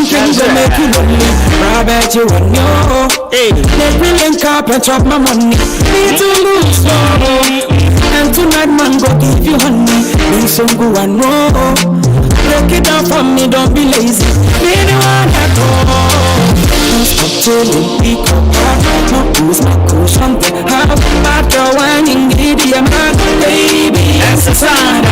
things that make you lonely. Robert, you and yo. Hey, let me link up and chop my money. Need to lose and tonight man go give you honey. Need some go and roll. Break it down for me, don't be lazy. Be the one that go. Stop chilling, pick up no booze, no cushion. Have about your whining, idiot, man, baby, exercise.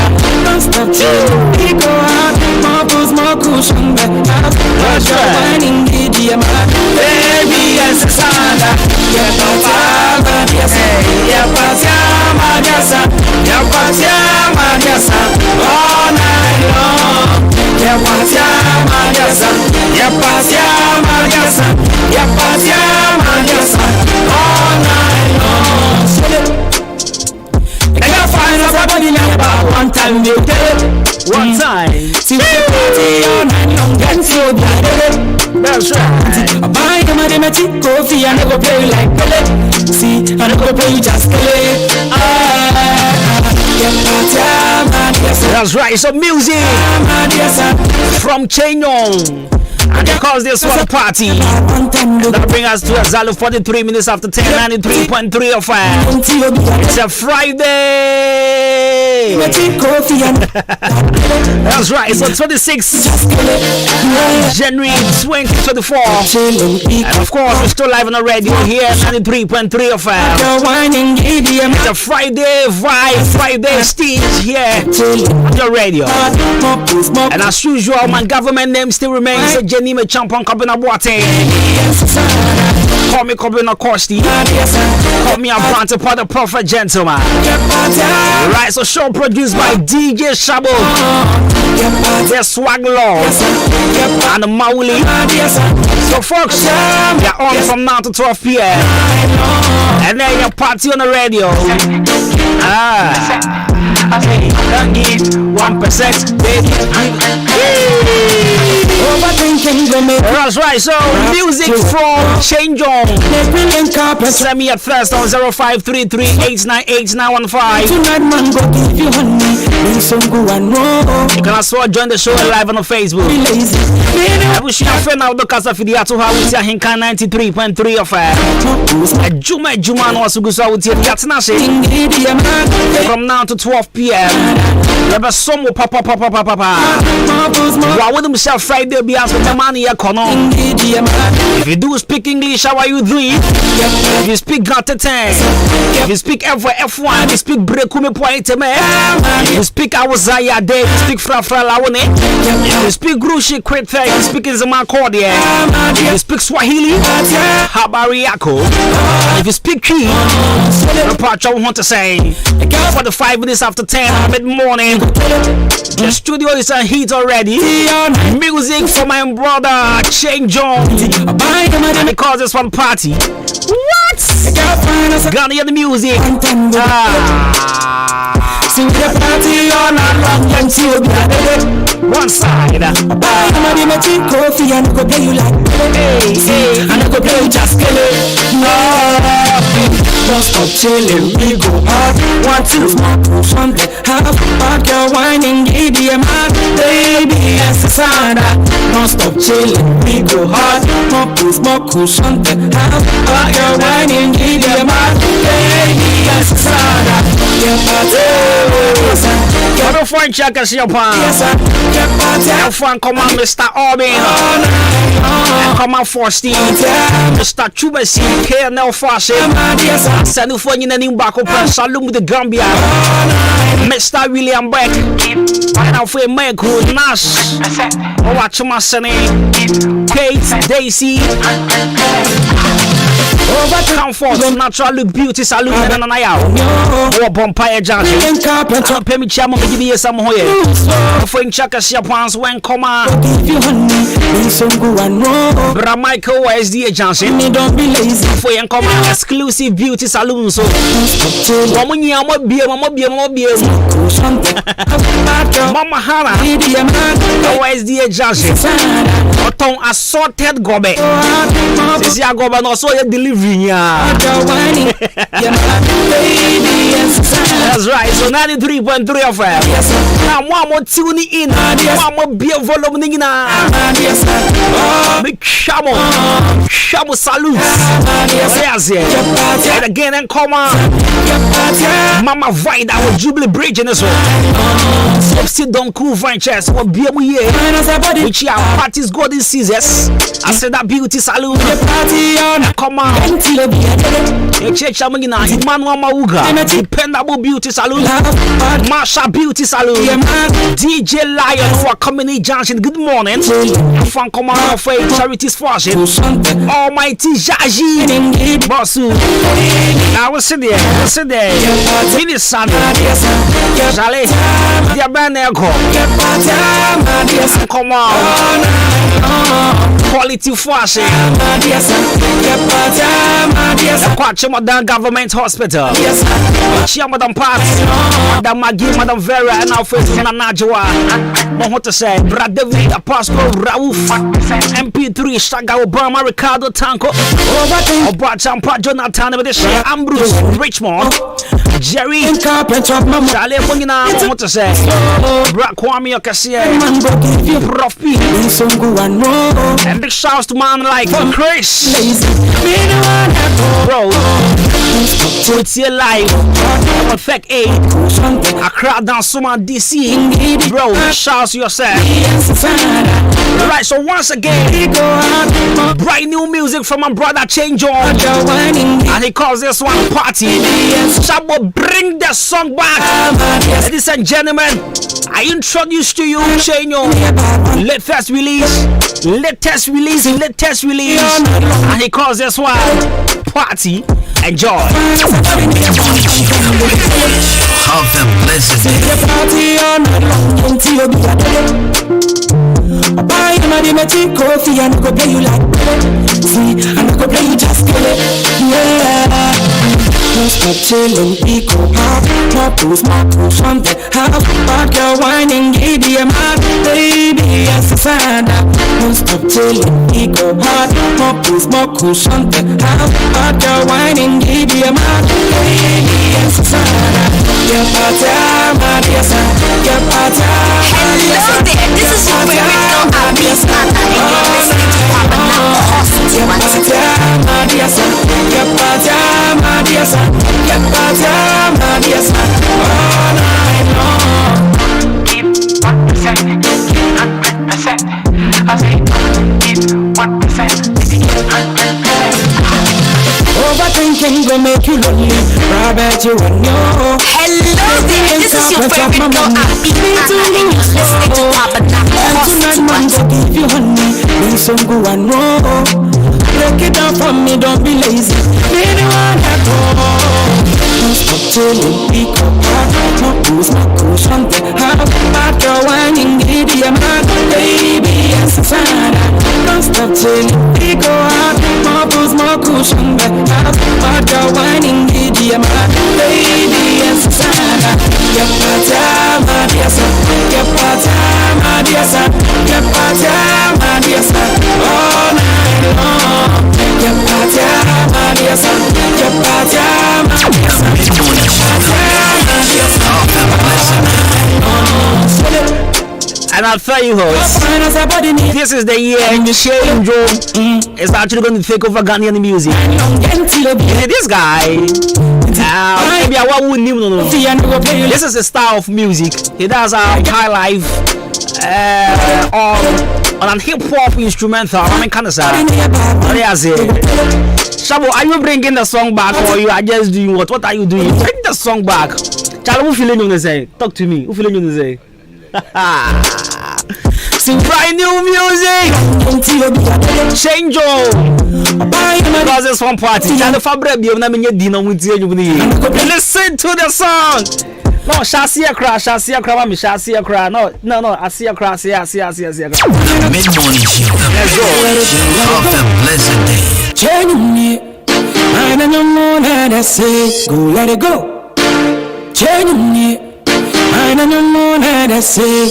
Don't stop chilling, pick up more booze, more cushion. Have about your whining, idiot, man, baby, exercise. Yeah, don't have yes, yeah, pass yeah, pass all night long. Yeah, pass yeah, pass all night long. I gotta find out somebody about one time you get it. One time. See the party all night long, get so bad. That's right. I buy them a coffee and I go play like Pele. See, and I go play you just Pele. That's right, so music from Chenyong. And because this was a party, that brings us to exactly 43 minutes after 10, 93.3 of it's a Friday. That's right, it's on 26 January 2024. And of course, we're still live on the radio here, 93.3 of it's a Friday vibe, Friday stage here on the radio. And as usual, my government name still remains Jenny me champion Kobina Boate. Call me Kobina Kosti. Call me a branch of the prophet gentleman. Right, so show produced by DJ Shabo, the Swag Law, and the Mauli. So folks, they're on from now to 12 p.m. And then your party on the radio. Don't give 1%, baby. That's right, so music from Chenyong. Send me at first on 0533898915. You can also join the show live on Facebook. I wish you a friend of the Casa Fidiato with your Hinka 93.3 of Juma no Sugusa with your Yatsnase from now to 12 p.m. Never some papa. Why would himself Friday be asking the money? If you do speak English, how are you doing? If you speak Gata10, if you speak F1, if you speak Brekume Pointeme, if you speak Awazaya Day, if you speak Frafra Lawane, if you speak Grushi Kwethe, if you speak Nzamakordia, if you speak Swahili, Habari Yako, if you speak Ki, the part I want to say, for the 5 minutes after 10 mid-morning, the studio is a heat already. Music for my brother Chenyong, and because it's one party. What? Gonna hear the music. Sing the party all night long until one side. Buy coffee and go play you like hey, and I go play you just kill it. Don't stop chilling, we go hard. Want to smoke something, have back your whining, idiot, man, baby, exercise. Don't stop chilling, we go hard. Want to smoke something, have back your whining, idiot, man, baby, exercise. I don't find check as your pan. I find come on, Mr. Orbin. Come on, Forsty. Mr. Chubasi, KNL Fashion. Send you for you in back up and Salum with the Gambia. Mr. William Beck. And now for Michael Nash. Watch my son. Kate, Daisy. Comfort, natural look, beauty, salute, and an eye out. Or Bompire Junction. Pay me chairman, give me some way. For in Chakas, Japans, when comma. Michael SD Johnson. Don't be lazy for your common exclusive beauty saloon. So, woman, you are beer, Mama Hana, SD Johnson. Oton assorted gobe. This year gobe no so delivering ya. That's right. So 93.3 of Now, one more tune in. One more beer volume. Make Shamo salute. And again, and come on. Mama Vida with Jubilee Bridge in this one. Sit down, cool vine chest. What beer we here? Which are parties golden scissors. I said that beauty salute. Come on. Emmanuel Mauga. Dependable beauty salute. Marsha beauty salute. DJ Lion who are coming in Junction. Good morning. From Command of Faith Charities Fortune. Almighty Jaji. Bossu. Now we'll sit there. We'll sit there. Finish Sunday. Jale. Dia Baneko. Come on. Quality Fortune. Kwache Modern Government Hospital. Chia Madam Pat. Madam Maggie, Madam Vera, and our face Najwa. No what to say. Brad David, Apostle Raouf, MP3, Shaga Obama, Ricardo Tanko, Obachampa, Jonathan, Ambrose, Richmond, Jerry, Charlie Pongina, what to say. Brad Kwame Okasia, Prof P, and big shouts to man like Chris. Bro, it's your life. Perfect 8. Accra down Suma DC. Bro, shout yourself. Alright, so once again, bright new music from my brother Change On. And he calls this one Party. Shabo, bring the song back. Ladies and gentlemen, I introduce to you Change On. Latest release. And he calls this one Party. Enjoy. Have them blessed day. Party on long until you be a buy him a coffee and go play you like see, and go play you just kill it. Yeah. Don't stop chilling, eco hard. More booze, more cushion. Have back your whining, giddy, man, baby, yes, it's sad. Don't stop chilling, eco hard. More booze, more cushion. Have back your whining, giddy, man, baby, yes, it's sad. Your party, my dear son. Your party. Hello there, this is your favorite girl, Abby Smart, and you're listening to Papa Now Awesome. Your party, my dear son. Your party, my dear son. Get party, my dear son, all night long. Keep 1%, keep 100%. I say, keep 1%, keep 100%. Overthinking will make you lonely. Robert, you and your. Hello there, this is your favorite girl, Abby Smart, and you're listening to Papa Now Awesome. Tonight, man, go give you honey. Bring some go and roll. Break it down for me, don't be lazy. Be the one that goes. Don't stop chilling, pick up heart. No booze, no cushion. Have back your whining, giddy, man, baby, yes, it's sad. Don't stop chilling, pick up heart. No booze, no cushion. Have back your whining, giddy, man, baby, yes, it's sad. Get party, my dear son. Get party, my dear son. Get party, my dear son. All night long. Get party, my dear son. Get party, my dear son. And I'll tell you host, this is the year Change On is actually going to take over Ghanaian music. This guy, maybe I won't know. This is the style of music. He does high life on a hip hop instrumental. I mean, kind of sad. Shabo, are you bringing the song back or you are just doing what? What are you doing? Bring the song back. Charlie, who feeling you to say? Talk to me. Who feeling you to say? Some brand new music. Change On. Because it's one party. Listen to the song. No, Shasia crash, mami, Shasia crash. No, I see a crash, I see a crash. Mid-morning show. Let's go. Have them blessed day. Change me. I don't know that I say. Go, let it go. Change me. I don't know that I say.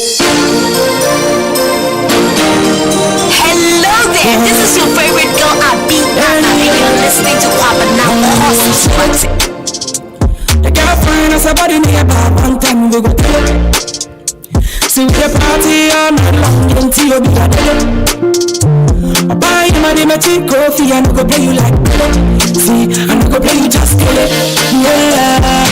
Hello there, this is your favorite girl, Abby, and you're listening to Papa Now Awesome. The girl find us a body near about one time we go tell her. See the party all night long until you be a dead. Buy him a demon coffee and go play you like see, and go play you just kill it. Yeah.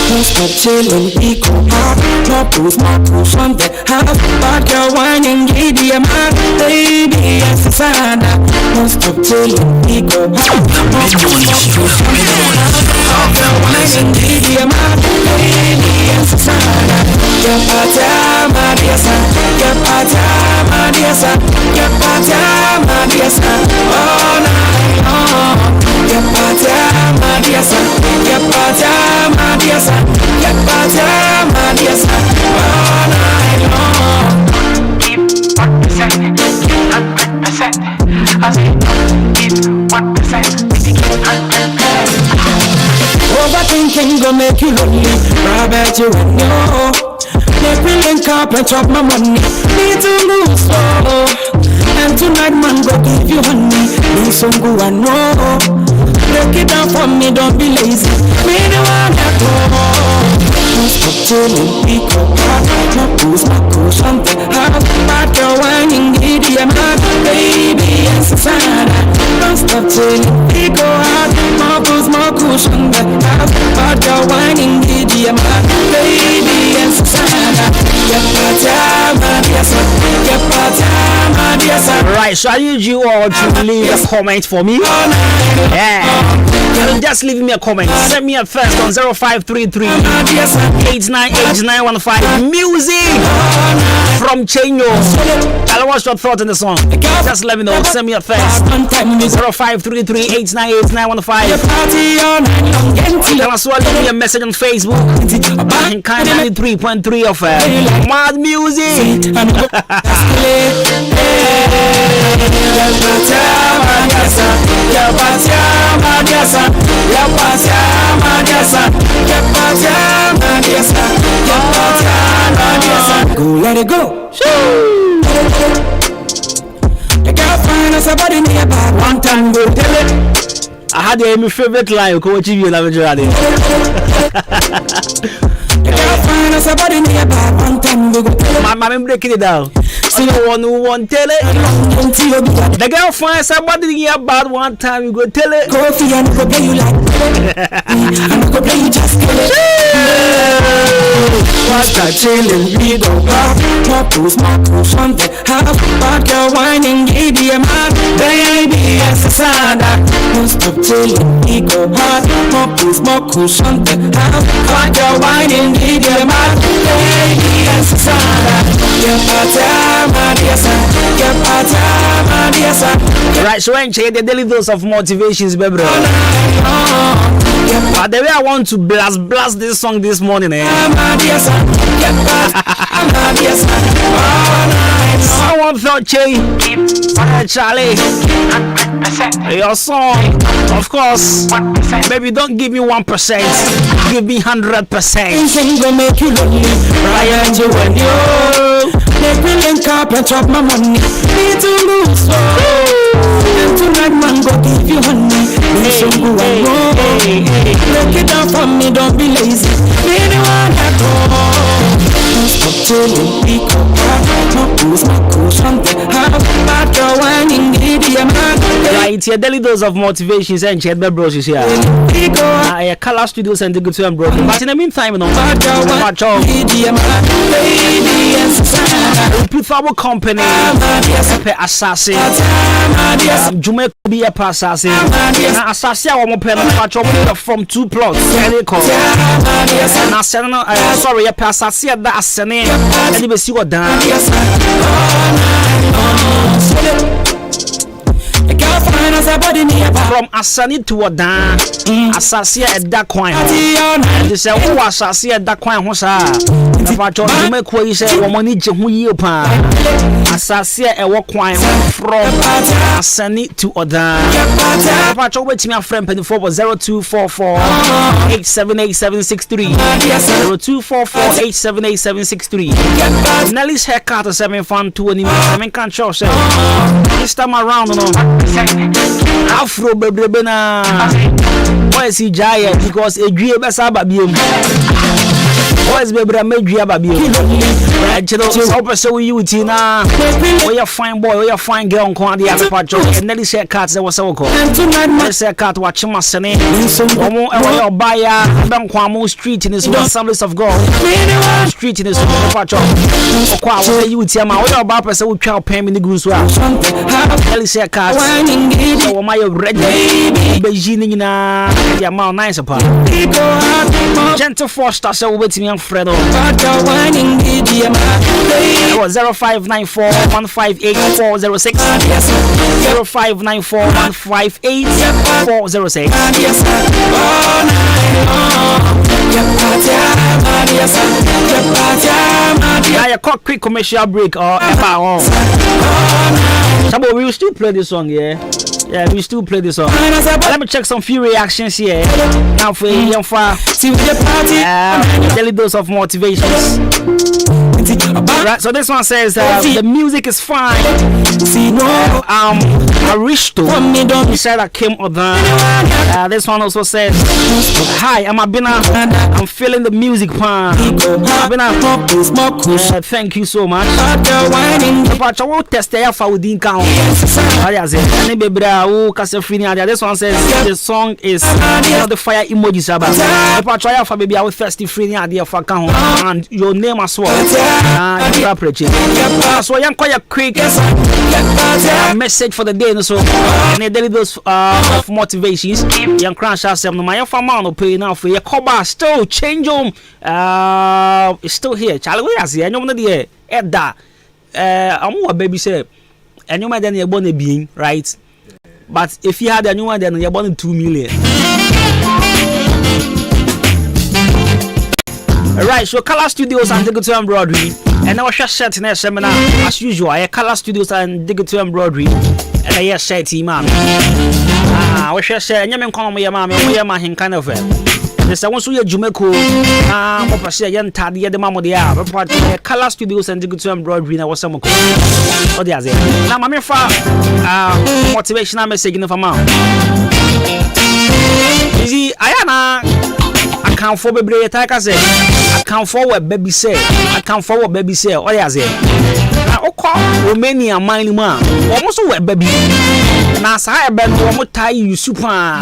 Don't stop chillin', eco hard. No booze, no cushion, that half. Bad girl whining, giddy, my baby, yes, it's Anna. Don't stop chillin', eco hard. No booze, no cushion, bad girl whining, giddy, my baby, yes, it's Anna. Get pata, my dear son. Get pata, my dear son. Get pata, my dear son. All night long. Get pata, my dear son. Get pata, my dear son. Get pata, my dear son. All night long. Keep what you say, keep 100%. I say, keep what you say, keep 100%. Overthinking gon' make you lonely. I bet you know. Make me link up and chop my money. Need to lose slow. And tonight man go give you honey. Do some go and know. Break it down for me, don't be lazy. Me the one that go. Don't stop chillin', pick up hard. No booze, no cushion, that hard. Bad girl whining, giddy, I'm hot. Baby, yes, it's Anna. Don't stop chillin', pick up hard. No booze, no cushion, that hard. Bad girl whining, giddy, I'm hot. Baby, yes, it's Anna. Get pata, my dear son. Get pata, my dear son. Right, so I need you all to leave a comment for me. Yeah. Just leave me a comment. Send me a first on 0533 898915. Music from Chenyo. Tell me what's your thought on the song. Just let me know. Send me a first 0533 898915. Tell us what. Leave me a message on Facebook. And kind 93.3 of Mad Music. Go, let it go. The girl find us a body nearby. One time go tell it. I had my favorite line. Go watch you. The girl find us a body nearby. One time go tell it. I'm breaking it down. See the one who won't tell it. The girl finds somebody in your bad one time, you go tell it. Coffee and go play you like and go play you just kill it. What's that chillin'? We go back. No booze, no cushion, that half. Bad girl whining, giddy, I'm hot. Baby, yes, it's Anna. Don't stop chillin', we go hard. No booze, no cushion, that half. Bad girl whining, giddy, I'm hot. Baby, yes, it's Anna. Get pata, my dear son. Get pata, my dear son. Right, so I'm checking the daily dose of motivations, baby. But the way I want to blast this song this morning, someone thought, Charlie, your song, of course, baby, don't give me 1%, give me 100%. Gonna make you lonely, Ryan, you and you. Make me link up and chop my money. Need to lose slow. And tonight man go give you honey. Do some go and go. Break it down for me, don't be lazy. Be the one that go. Don't stop chillin', pick up hard. No booze, no cushion, that hard. Bad girl whining, giddy, I'm hot. Right, your daily dose of motivations and chat, my bros is here. I color studios and the good to bro. But in the meantime, you know, bad girl whining, giddy, I'm hot. Baby, yes, Pufabo company, assassin, Jume be a assassin, assassin, from 2 plots. Sorry, a assassin that assassin, and you see what done. From Asani to Wadan, Assassin at that coin. They say, who Assassin at that coin? What's that? If I told you, make way, say, woman, need you upon Assassin at what coin from Asani to Wadan. If I told me, my friend, penny for 0244 878763 0244 878763. Nelly's haircut is 7 fun to an image. Can't show, say, this time around, no. Afro baby na why is he giant because a dream besa babiem why is baby na dream babiem so you Tina. Oh, you're fine boy, oh, you're fine girl, on the other part, and then he said cats that was so cool. I said cat watching my son. Oh, buyer, Banquamo Street in this Assemblies of God. Street in this part of you tell my other bappers who can't pay me the goose. Ellie said cats. Oh, my red Beijing in a mount nice apart. Gentle Foster, so waiting young Fredo. 0594 158 406 0594 158 406. I caught quick commercial break or about. Sabo, we will still play this song, yeah. Yeah, we still play this song. Let me check some few reactions here. Now for young far, daily dose of motivations. Right, so this one says the music is fine. Aristo, he said I came other. This one also says, hi, I'm Abina. I'm feeling the music pan. Abina, thank you so much. But I will test the alpha with the count. This one says the song is the fire emoji. If I try alpha, baby, I will thirsty free idea for count and your name as well. So young quite a quick message for the day so and a daily dose of motivations. Young crash ourselves no my farm pay now for your coba still change home it's still here. Charlie has here no the Edda I'm baby say and you might then you're born a being right, but if you had a new one then you're born 2 million. Right, so Color Studios and Digital Embroidery, and I was just set in a seminar as usual. I Color Studios and Digital Embroidery, and I just said to mom, I was just saying, you may call me your mom, or my kind of it. There's a one so your Jumeco, what say, young Taddy, the mamma, the hour, but Color Studios and Digital Embroidery, I was some. Oh, there's it. Now, my far motivational message in the farm. Easy, I can't for baby, I say. I can't forward baby say. I can't forward baby say. Oh yeah, say. I call Romania mine man. Almost a baby. Now say ben one tie you super. I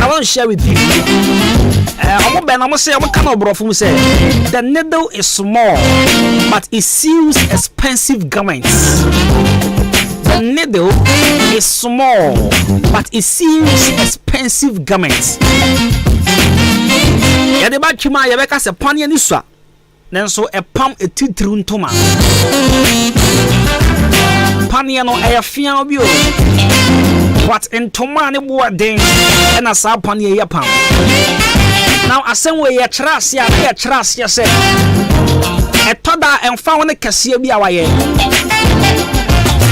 want to share with you. I'm ben I'm say I'm kind of from say. The needle is small, but it seals expensive garments. The needle is small, but it seals expensive garments. Yade ba twima ye beka se pane ni sua nenso e pam etitru ntoma pane no e afia obi o what ntoma ne bo den e na sa pane ye pam now asem we ye trase ya ye trase se e toda emfa won kase bi awaye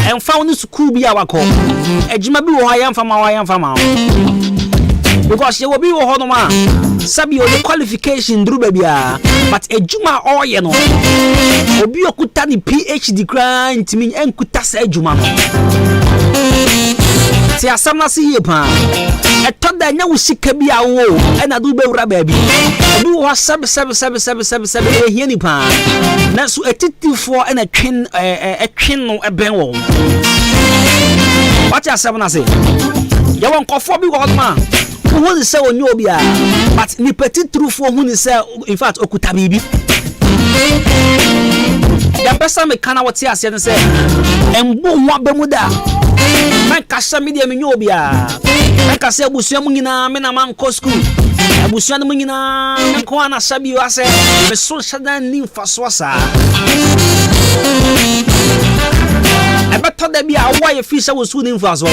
emfa won school bi awako ejima bi wo ha yemfa ma wa yemfa ma because you will be honoma sabi o the qualification dru babia but ejuma oye no obi okuta ni PhD kra ntimi enkuta sa ejuma no ti asam na se ye pa etoda nya wo sika bia wo ena du be wura baabi obi wo sab ehia ni pa na so etitifo ena twen no eben wo what asam na se ya won kofo bi wo ma who say on you bia but ni petit true for who say in fact okuta bibi ya pesa me kana woti ase ne say embo ho abamuda man kasa media me nyo bia man kasa abusua mu nyina me na man ko school abusua mu nyina me ko ana sabi wa say me so shadan ni mfaso asa ebeto da bia wa ye fisha wo su ni mfaso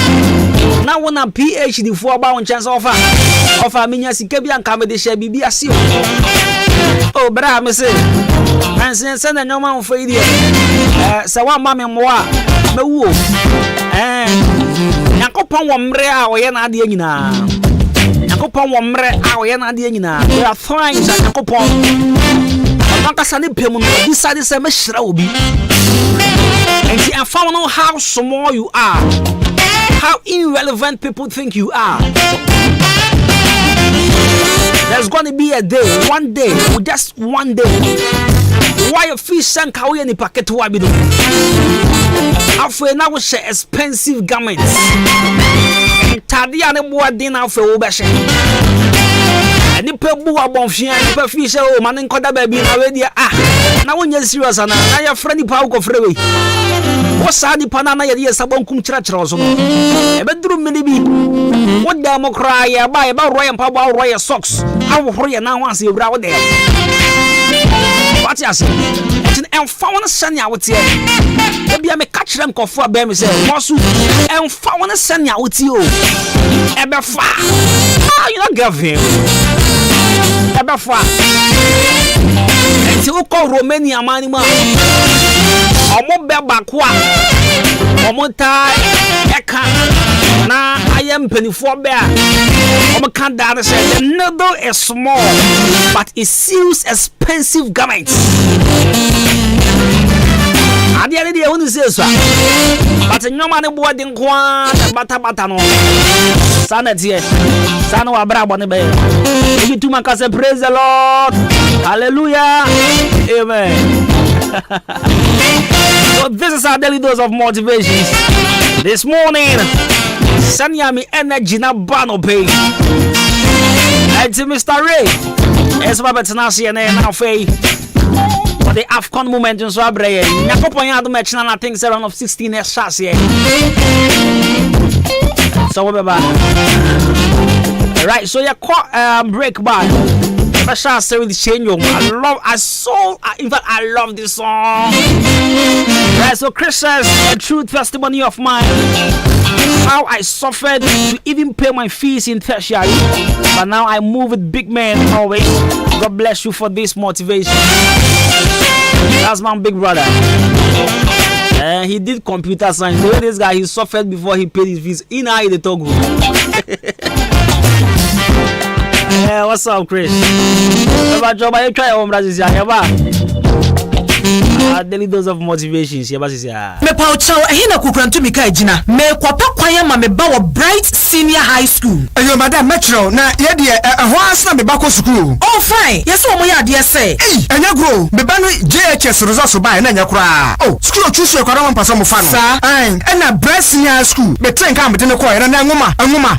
na wona PhD for about chance offer menya sika bia nka me de share bibi ase o bra me say ansen na nyoma wo faidi se wa ma me moa mewu yakopon wo mre a oye na ade nyina yakopon wo mre a oye na ade nyina we are trying yakopon akasa ne pemu no decide say me hira obi and I found out how small you are, how irrelevant people think you are. There's going to be a day, one day, just one day, why fish sanka we ni packet wa bi do afwe na wo share expensive garments tade ane bo den afwe wo be hye ani pe bu wa bonfia ni pe fish o man nkoda ba bi na we dia na wonya serious na ya fra ni pa wo fra we wo sa di pa na ye sabonkum kira so no e be duru mini bi wo da mo kra ya ba royal pa ba royal socks awo hore na ho ase ewura wo de what you say and found a sanya with you maybe I may catch them for a baby say mosu and found a sanya with you ebe fa you not give him ebe fa until call Romania manima omo be bakwa omo tai eka na I am penny for bear omo can that say the needle is small but it seals expensive garments. Adi adi dia wonu se so but nyoma ne bo den kwa bata no sana tie sana wa bra bone be you too man say praise the Lord hallelujah amen. So this is our daily dose of motivations this morning. Sanya mi energy na bano pay it's Mr. Ray es baba tenasi na fay for the AFCON moment in Swabre. Nyakopon ya do match na think 7 of 16 shots here. So we baba. Right, so you break back. Special series change. In fact I love this song. Right, so Christmas, a true testimony of mine. How I suffered to even pay my fees in tertiary, but now I move with big men always. God bless you for this motivation. That's my big brother. He did computer science. The way this guy, he suffered before he paid his fees. In the talk group. What's up, Chris? You try home, daily dose of motivations. Me pa ochaw ehina kukrantu mika ejina. Me kwapa kwanya ma me ba wo Bright Senior High School. Ayo madam metro na ye de ho asna me ba ko school. Oh fine. Yes wo mo ya de say. Enya grow. Me ba no JHS results buy na nya kura. Oh, school choose e kwara wan paso mo fa no. Na Bright Senior High School. Me train ka me de ko era na nwoma.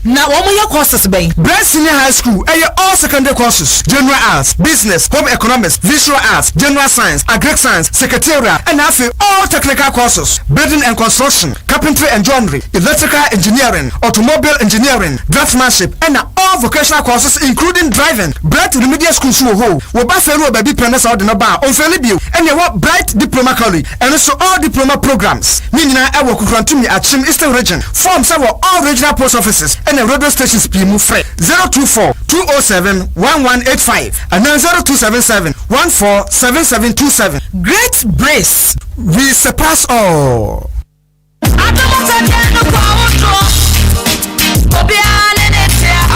Na wo mo ya courses ben. Bright Senior High School all secondary courses. General arts, business, home economics, visual arts, general science, agric science, secretarial, and all technical courses, building and construction, carpentry and joinery, electrical engineering, automobile engineering, draftsmanship, and all vocational courses including driving. Bright Remedial School Suho, Wabafero baby premise out in a bar on Felibio, and you want Bright Diploma College, and also all diploma programs. Nina I work to me at Chim Eastern Region. Form several all regional post offices and the radio stations PMU free 024 207 1185 and then 0277 147727. Great Brace, we surpass all.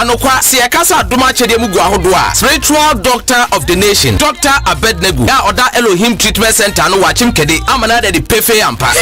Anokwa siyakasa aduma chede mugu ahodoa spiritual doctor of the nation Dr. Abednego ya oda Elohim treatment center no wachim kede amana de pefe ampa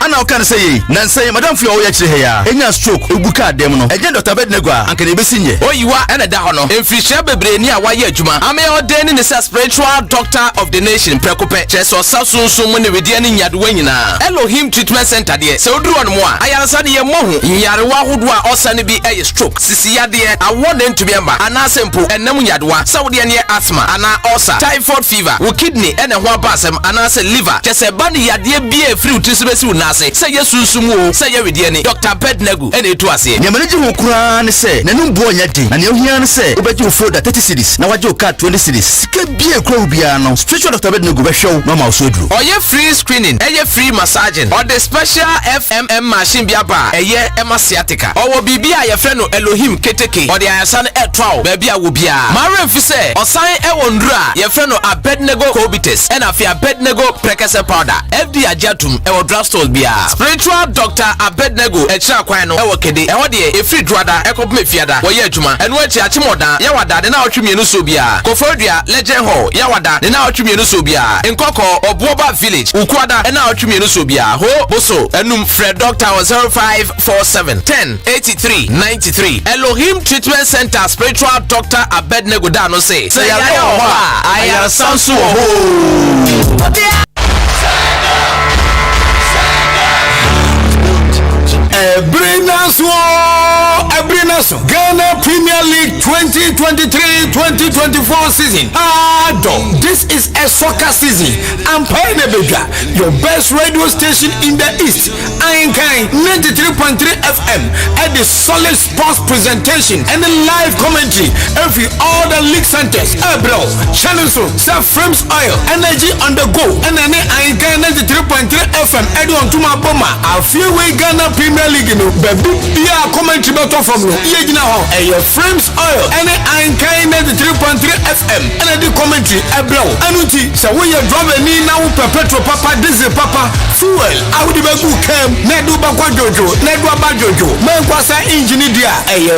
ana okan say na say madam fio wo ya chire ya enya stroke ebuka dem no eje Dr. Abednego anka de besinye oyiwa ena da ho no emfihye bebre ni awaye adwuma ame odeni ne spiritual doctor of the nation prekope cheso sasunsun mu ne wedie ni nyadewa nyina Elohim treatment center de se oduru on mo a ayarasa de ye mohu nyarewa ahodoa osane bi eye stroke sisi yade awon into biamba ana sempo enam nyadewa sawde ne asthma ana ulcer typhoid fever wo kidney ene ho abasem ana se liver chese ba ne yade bia free utisibesi unase se yesunsum wo se ye wedie ni Dr. Abednego ene etu ase ne maneji ho kura ne se nanum bo nya din na ne ohia ne se obeji wo folder 30 series na waje o card 20 series sika bia kura bia no spiritual Dr. Abednego be hwew no ma osodru oye free screening eye free massaging or the special FMM machine bia ba eye emasiatica owo bibia ye frɛ no Elohim keteke or the ayasan etwao baby awo bia mare mfise osan ewo ndura ye frɛ no Abednego Cobitus and afia Abednego Prekese powder FD ajatum ewo drugstore bia spiritual Dr. Abednego echira kwan no ewo kede ewo de efri druada ekopme fiada wo ye adwuma eno achi achimoda ya wada de na otwemienu so bia Kofodua Legend Hall ya wada de na otwemienu so bia Nkoko Obuoba Village Ukwada ena otwemienu so bia ho boso enum Fred Dr. 0547 10 83 93 Elohim Treatment Center spiritual doctor Abednego Dano say say yare ho a ayare sanso ho Ebrinaso Ghana Premier League 2023-2024 season. This is a soccer season. I'm Painebega, your best radio station in the East. Ainkai 93.3 FM at the solid sports presentation and the live commentary every all the league centers. Bro, channels Self Frames Oil, Energy on the Go, and then Ainkai 93.3 FM. Edon Tuma Boma, I feel we Ghana Premier League, baby. Yeah, commentary better from you. Yeah, Frames Oil, and Ainkai 93.3 FM, and the commentary. Bro, Anuti, so we are driving in now, Perpetual Papa, Diesel Papa, Fuel, I would be came, Nedu Bakwa Jojo, Nedu Abajojo, Mankwasa Engineer,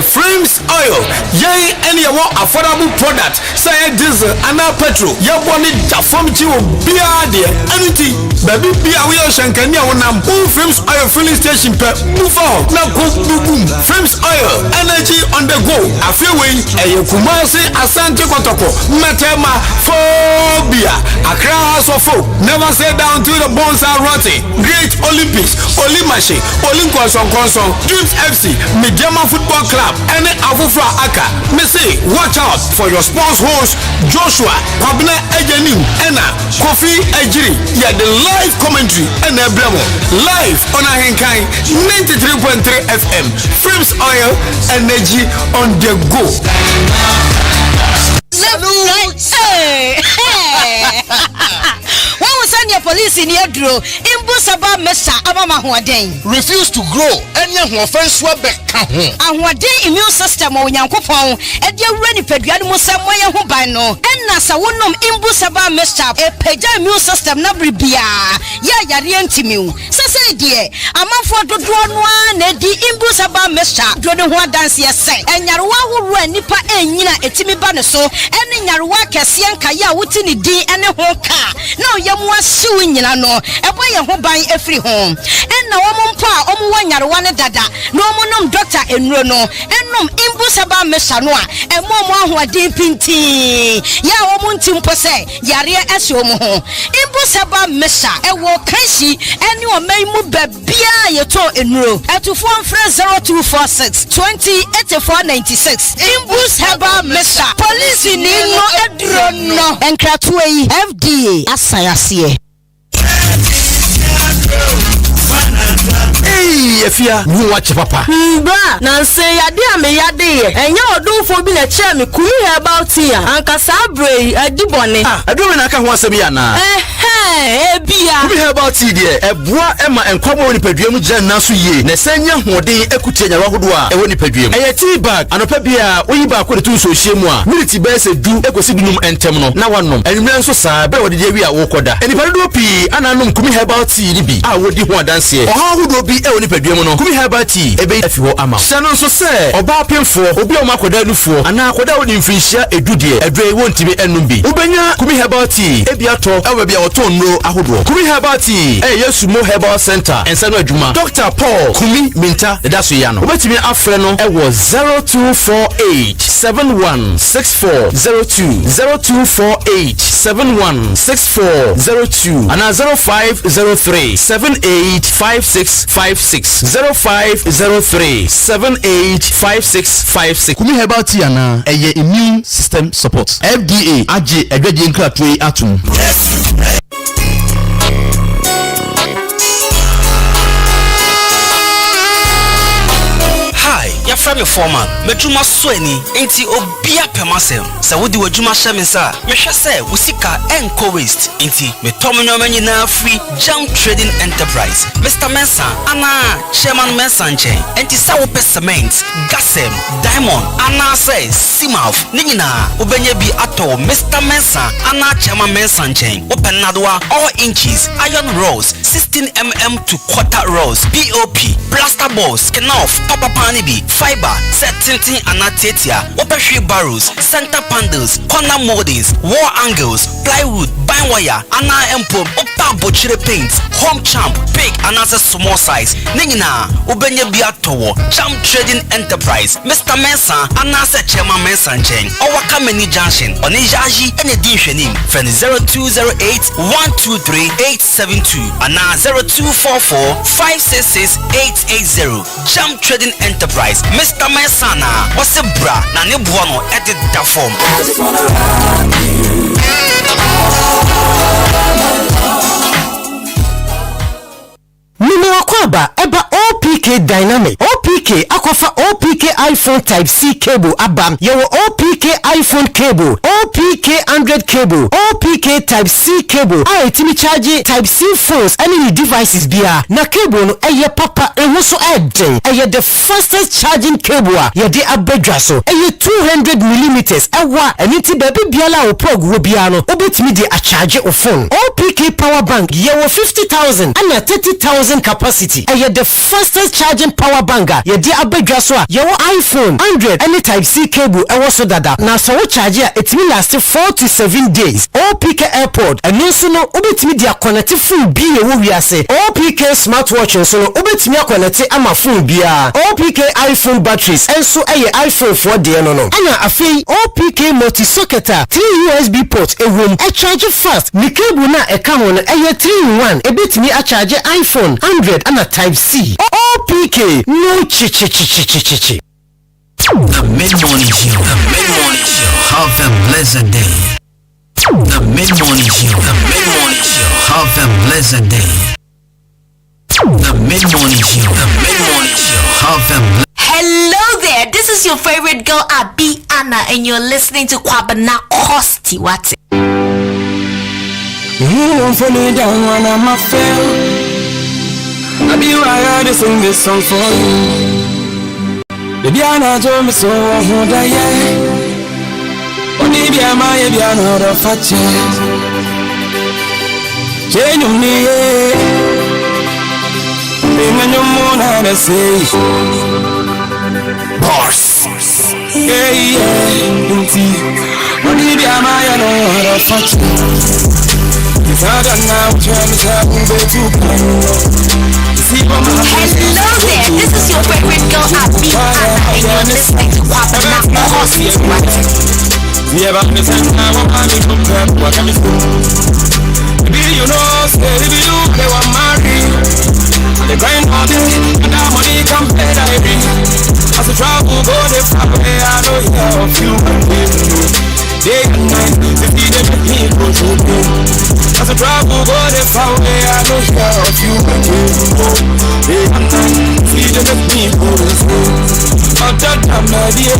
Frames Oil, yay, any affordable product, say diesel, and now petrol, you want it from you, beer, dear, Anuti, baby, beer, we are Shankania, Frames Oil filling station, move on, now go boom, Frames Oil, energy on the go, I feel we, Kumasi, Asante Kotoko, Matema, Phobia, Accra House of Folk, never say down to the bones are rotting, Great Olympics, Olimashi, Olinkonson Konson, Dreams FC, Mijama Football Club, and Afufra Aka. Missy, watch out for your sports host, Joshua, Kwabena Ejenim, Enna, Kofi Ejiri, yeah, the live commentary, and Ebremo, live on Ahenkai, 93.3 FM, Frames Oil, energy on the go. When we send your police in your draw, Imbusaba Mesa Abama Huadeng. Refuse to grow. Any offense back. And what day immune system or Yankopon, and you're ready for Musa Moya Hubano, and Nasa Wunum Imbusaba Mesa, a Peja immune system Nabribia. Ya Yariantimu. Sasa dear, a month for the drawn one, and the Imbusaba Mesa, Jordan dance say, and Yarwa run Nipa and Yina Etimi Banaso, and in Yarwa Kasian Kaya Wutini D and a hoka. No, Yamwa suing Yano, a boy who buy every home. And no one pa, one Yarwana Dada, no monum doctor and Rono, and no Imbusaba Mesanoa, and Mama who are deep in tea. Ya woman Timpose, Yaria Esomo, Imbusaba Mesa, and Wokashi, and you may move Bia Yato in row at 0246 208496. Imbusaba Mesa, police in no Edrono, and Kratway FDA. Asayasiye. Hey, Efia, you watch papa. Bra, na say yade ame yade. Enya odunfo bi na che me kumi about here. Anka sabre adibone. Adome na aka ho asem ya na. Ebia. Kumi about here. Eboa ema enkwabo woni paduam gya naso yie. Na sanya hoden ekutia nyawa hodo a ewo ni paduam. Eye tea bag anopa bia oyi ba ko de tu so hye mu a. Militi be se du ekosi dunum entem no. Na wanom. Enumre nso saa be wode de wi a wo koda. Enipa do pi ananom kumi about tea ni bi. A wodi ho adanse. Oha hodo bi ewo ni paduam no. Kumi about tea ebe afi ho ama. Sano nso se oba pemfo obi o makoda nufo ana akoda woni mfinhia edudie. Edwe wontimi enum bi. Ubenya kumi about tea ebi ato ewe bia oto no ahodo. Kumi herbal tea Yesumo Herbal Center ensano adwuma. Dr. Paul Kumi Minta Daso Yano. Obetimi afre no ewo 0248 716402 0248 716402 ana 0503 785656 0503 785656. Kumi herbal tea ana eye immune system support. FDA AJ edwaje nkratwe atum. Ya frame foreman medruma soani enti obia pemasem sa wodi wadwuma hyemisa mehwe se usika enko waste enti metomnyo nyina free Jam Trading Enterprise Mr. Mensa ana chairman Mensa nchen enti sa wo cement gasem diamond ana say simaf nyina obenye bi ato Mr. Mensa ana chairman Mensa nchen open nadwa all inches iron rods 16 mm to quarter rods POP plaster balls, kenoff, papa panibi, fiber, set tinting anatetia, opeshri barrels, center panels, corner moldings, wall angles, plywood, bind wire, ana empo, opa bochire paint, home champ, big and as a small size. Ningina, ubenye biatowo, Champ Trading Enterprise, Mr. Mensa, anasa Chairman Mensa Cheng, Owaka Mini Junction, Onijaji, and Editioning, from 0208 123 872, and 0244 566 880. Champ Trading Enterprise, Mr. Mensana, what's a bra, Nani Buono, edit the form. Kwaba eba OPK Dynamic OPK akwafa OPK iPhone Type C cable abam yewo OPK iPhone cable OPK Android cable OPK Type C cable a etimi charge Type C phones any devices bia na cable no eye papa ehu so eden eye the fastest charging cable a ye de abedwa so eye 200mm ewa eniti baby biala o plug wo bia no obetimi de a charge o phone OPK power bank yewo 50,000 and 30,000 capacity. And yet the fastest charging power banker. Ye di abedwa so a your iPhone 100 any Type C cable e so dada. Na so we charge it will last 4 to 7 days. OPK Airpod and no so no obetimi dia connect phone bi e wo wiase. OPK smartwatch so no obetimi connect ama phone bia. OPK iPhone batteries and so iPhone 4 de no no. Ana afei OPK multi socket 3 USB ports e room e charge fast. Ni cable na e ka ho no 3-in-1 e betimi a charge iPhone 100 and a Type C. OPK no chi. The mid-morning show. The mid-morning show. Have a blessed day. The mid-morning show. The mid-morning show. Have a blessed day. The mid-morning show. The mid-morning show. Have a Hello there, this is your favorite girl Abi Anna and you're listening to Kwabena Kosti Wate. You don't follow me down when I'm a fail. I be why I sing this song for you. Baby, I know you me so who da yeah. Only be a my be another fatche. Genuinely, when you moon and I say, boss, yeah, only be a my another fatche. Hello there, this is your favorite girl Abi Anna and you're listening to Kwabena Kosti Wate. You know, say if you they were married, they grind all day, and that money come pay that every. As a travel go they far away, I know you have a few day and night, they see them people to do. As a travel go they far away, I know you have a few day and night, see them people to do. But that I'm not here,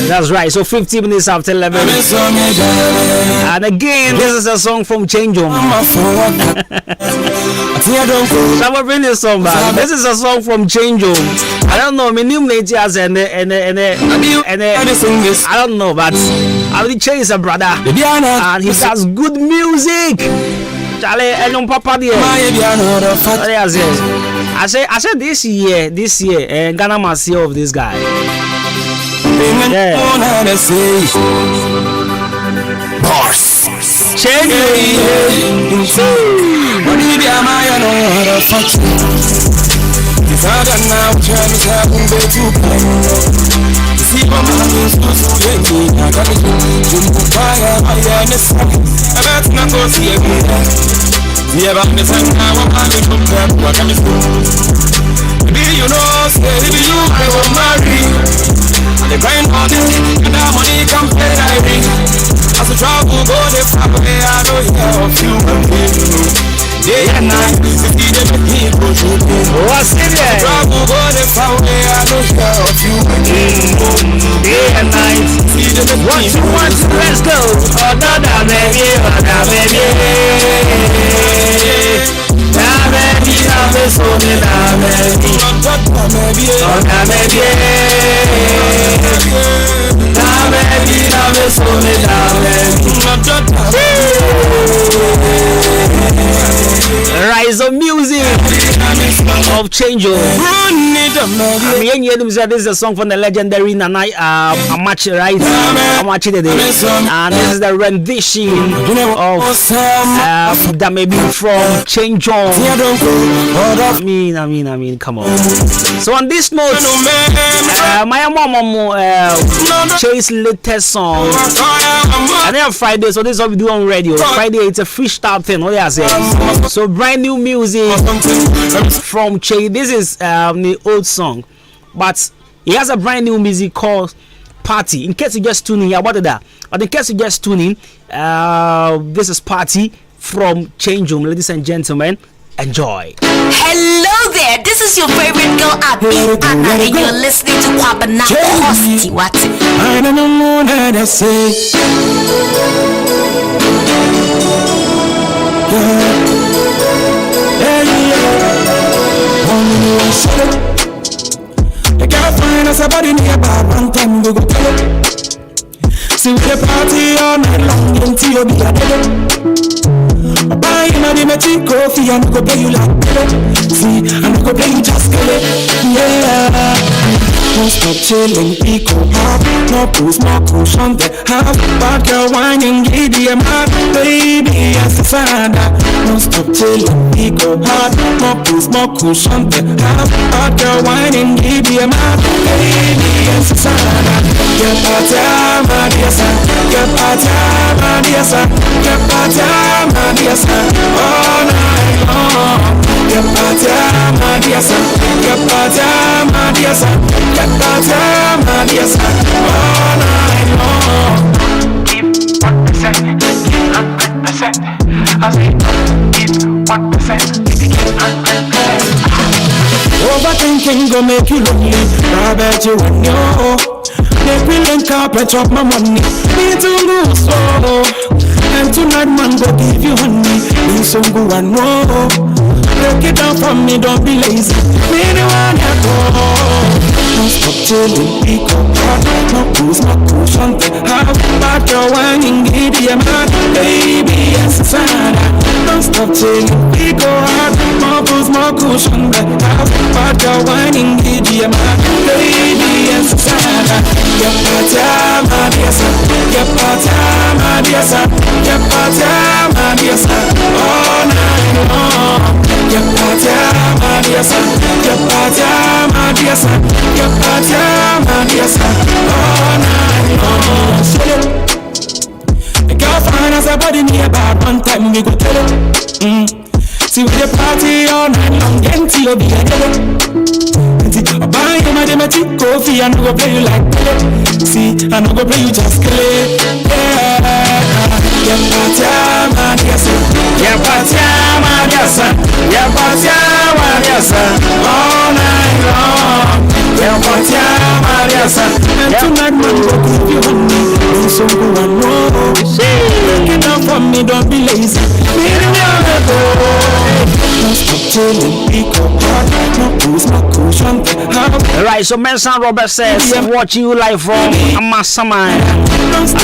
That's right, so 15 minutes after 11. And again, this is a song from Change Home. Shall we bring this song back? This is a song from Change Home. I don't know, my name is I don't know, but I will change a brother. And he does good music. Charlie, and Papa dear. I said this year, Ghana must see of this guy. Yeah. Boss. Change you know, say if you I will marry. They grind all day, and that money come pay that ring. As a travel go they far away, I know you have a few day and night, see them people to do. What's in there? Travel go they far away, I know you have a few day and night, see them people Let's go. Oh, da baby, Rise of music of change. This is a song from the legendary Nana Amachi, right? Amachi today, and this is the rendition of that may be from Change On. I mean, come on. So on this note, my mom Chase latest song, and then Friday. So this is what we do on radio. Friday, it's a freestyle thing. What they say? So brand new music from Chase. This is the old song, but he has a brand new music called Party. In case you just tuning in, what is that? But in case you just tuning in, this is Party from Change Room, ladies and gentlemen. Enjoy. Hello there, this is your favorite girl Abby Anna, and you're listening to Kwabena Kosti Wati. I don't know what I say. The girl find us a body nearby, one time we go tell it. See we the party all night long until you be a dead. Buy money, my cheap coffee, and go play you like see, and go play you just kill it. Yeah. Don't stop chilling, eco hop. No booze, no cushion, they have bad girl whining, giddy, and my baby, yes, it's sad. Don't stop chilling, eco hop. No booze, no cushion, they have bad girl whining, giddy, and my baby, yes, it's sad. Get party, my dear son. Get party, my dear son. Get party, my dear son. All night long. Get party, my dear son. Get party, my dear son. Get party, my dear son. All night long. Give 1%, give 100%. I say give 1%, if you give 100%. Overthinking go make you lonely. I bet you when you make me link up and chop my money. Me to lose slow. And tonight man go give you honey. Me so go and no. Break it down for me, don't be lazy. Me the one that go. Don't stop chilling, pick up hard. No booze, no cushion, they have bad girl whining, giddy, and mad. Baby, yes, it's sad. Don't stop chilling, pick up hard. No booze, no cushion, they have bad girl whining, giddy, and mad. Baby, yes, it's sad. Get party, my dear son. Get party, my dear son. Get party, my dear son. All night long. Get party, my dear son. Get party, my dear son. Get party, my dear son. All night long. The girl find us a body nearby, one time we go tell it. See we the party all night long until you be a devil. I buy him a dem cheap coffee and I go play you like Pele. See, I no go play you just kill it. Yeah. Get party, my dear son. Get party, my dear son. Get party, my dear son. All night long. Get party, my dear son. And tonight man go give you honey. Don't so go and roll. Break it down for me, don't be lazy. Me the one that go. Don't stop chilling, pick up hard. No booze, no cushion. Right, so Mensan Robert says, watching you live from Amasaman.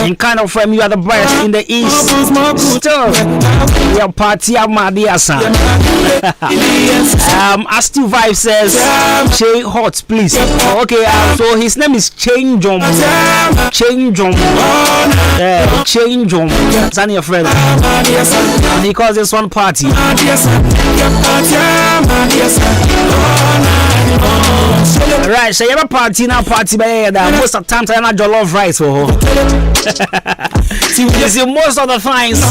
And kind of you are the best in the east. Still, we are party of Madiasa. Asti Vibe says, Che Hot, please. Okay, so his name is Changeom. Changeom. Changeom. That's your friend. And he calls this one party. Right, so you have a party now, party by most of the time I not your love rights for you see most of the times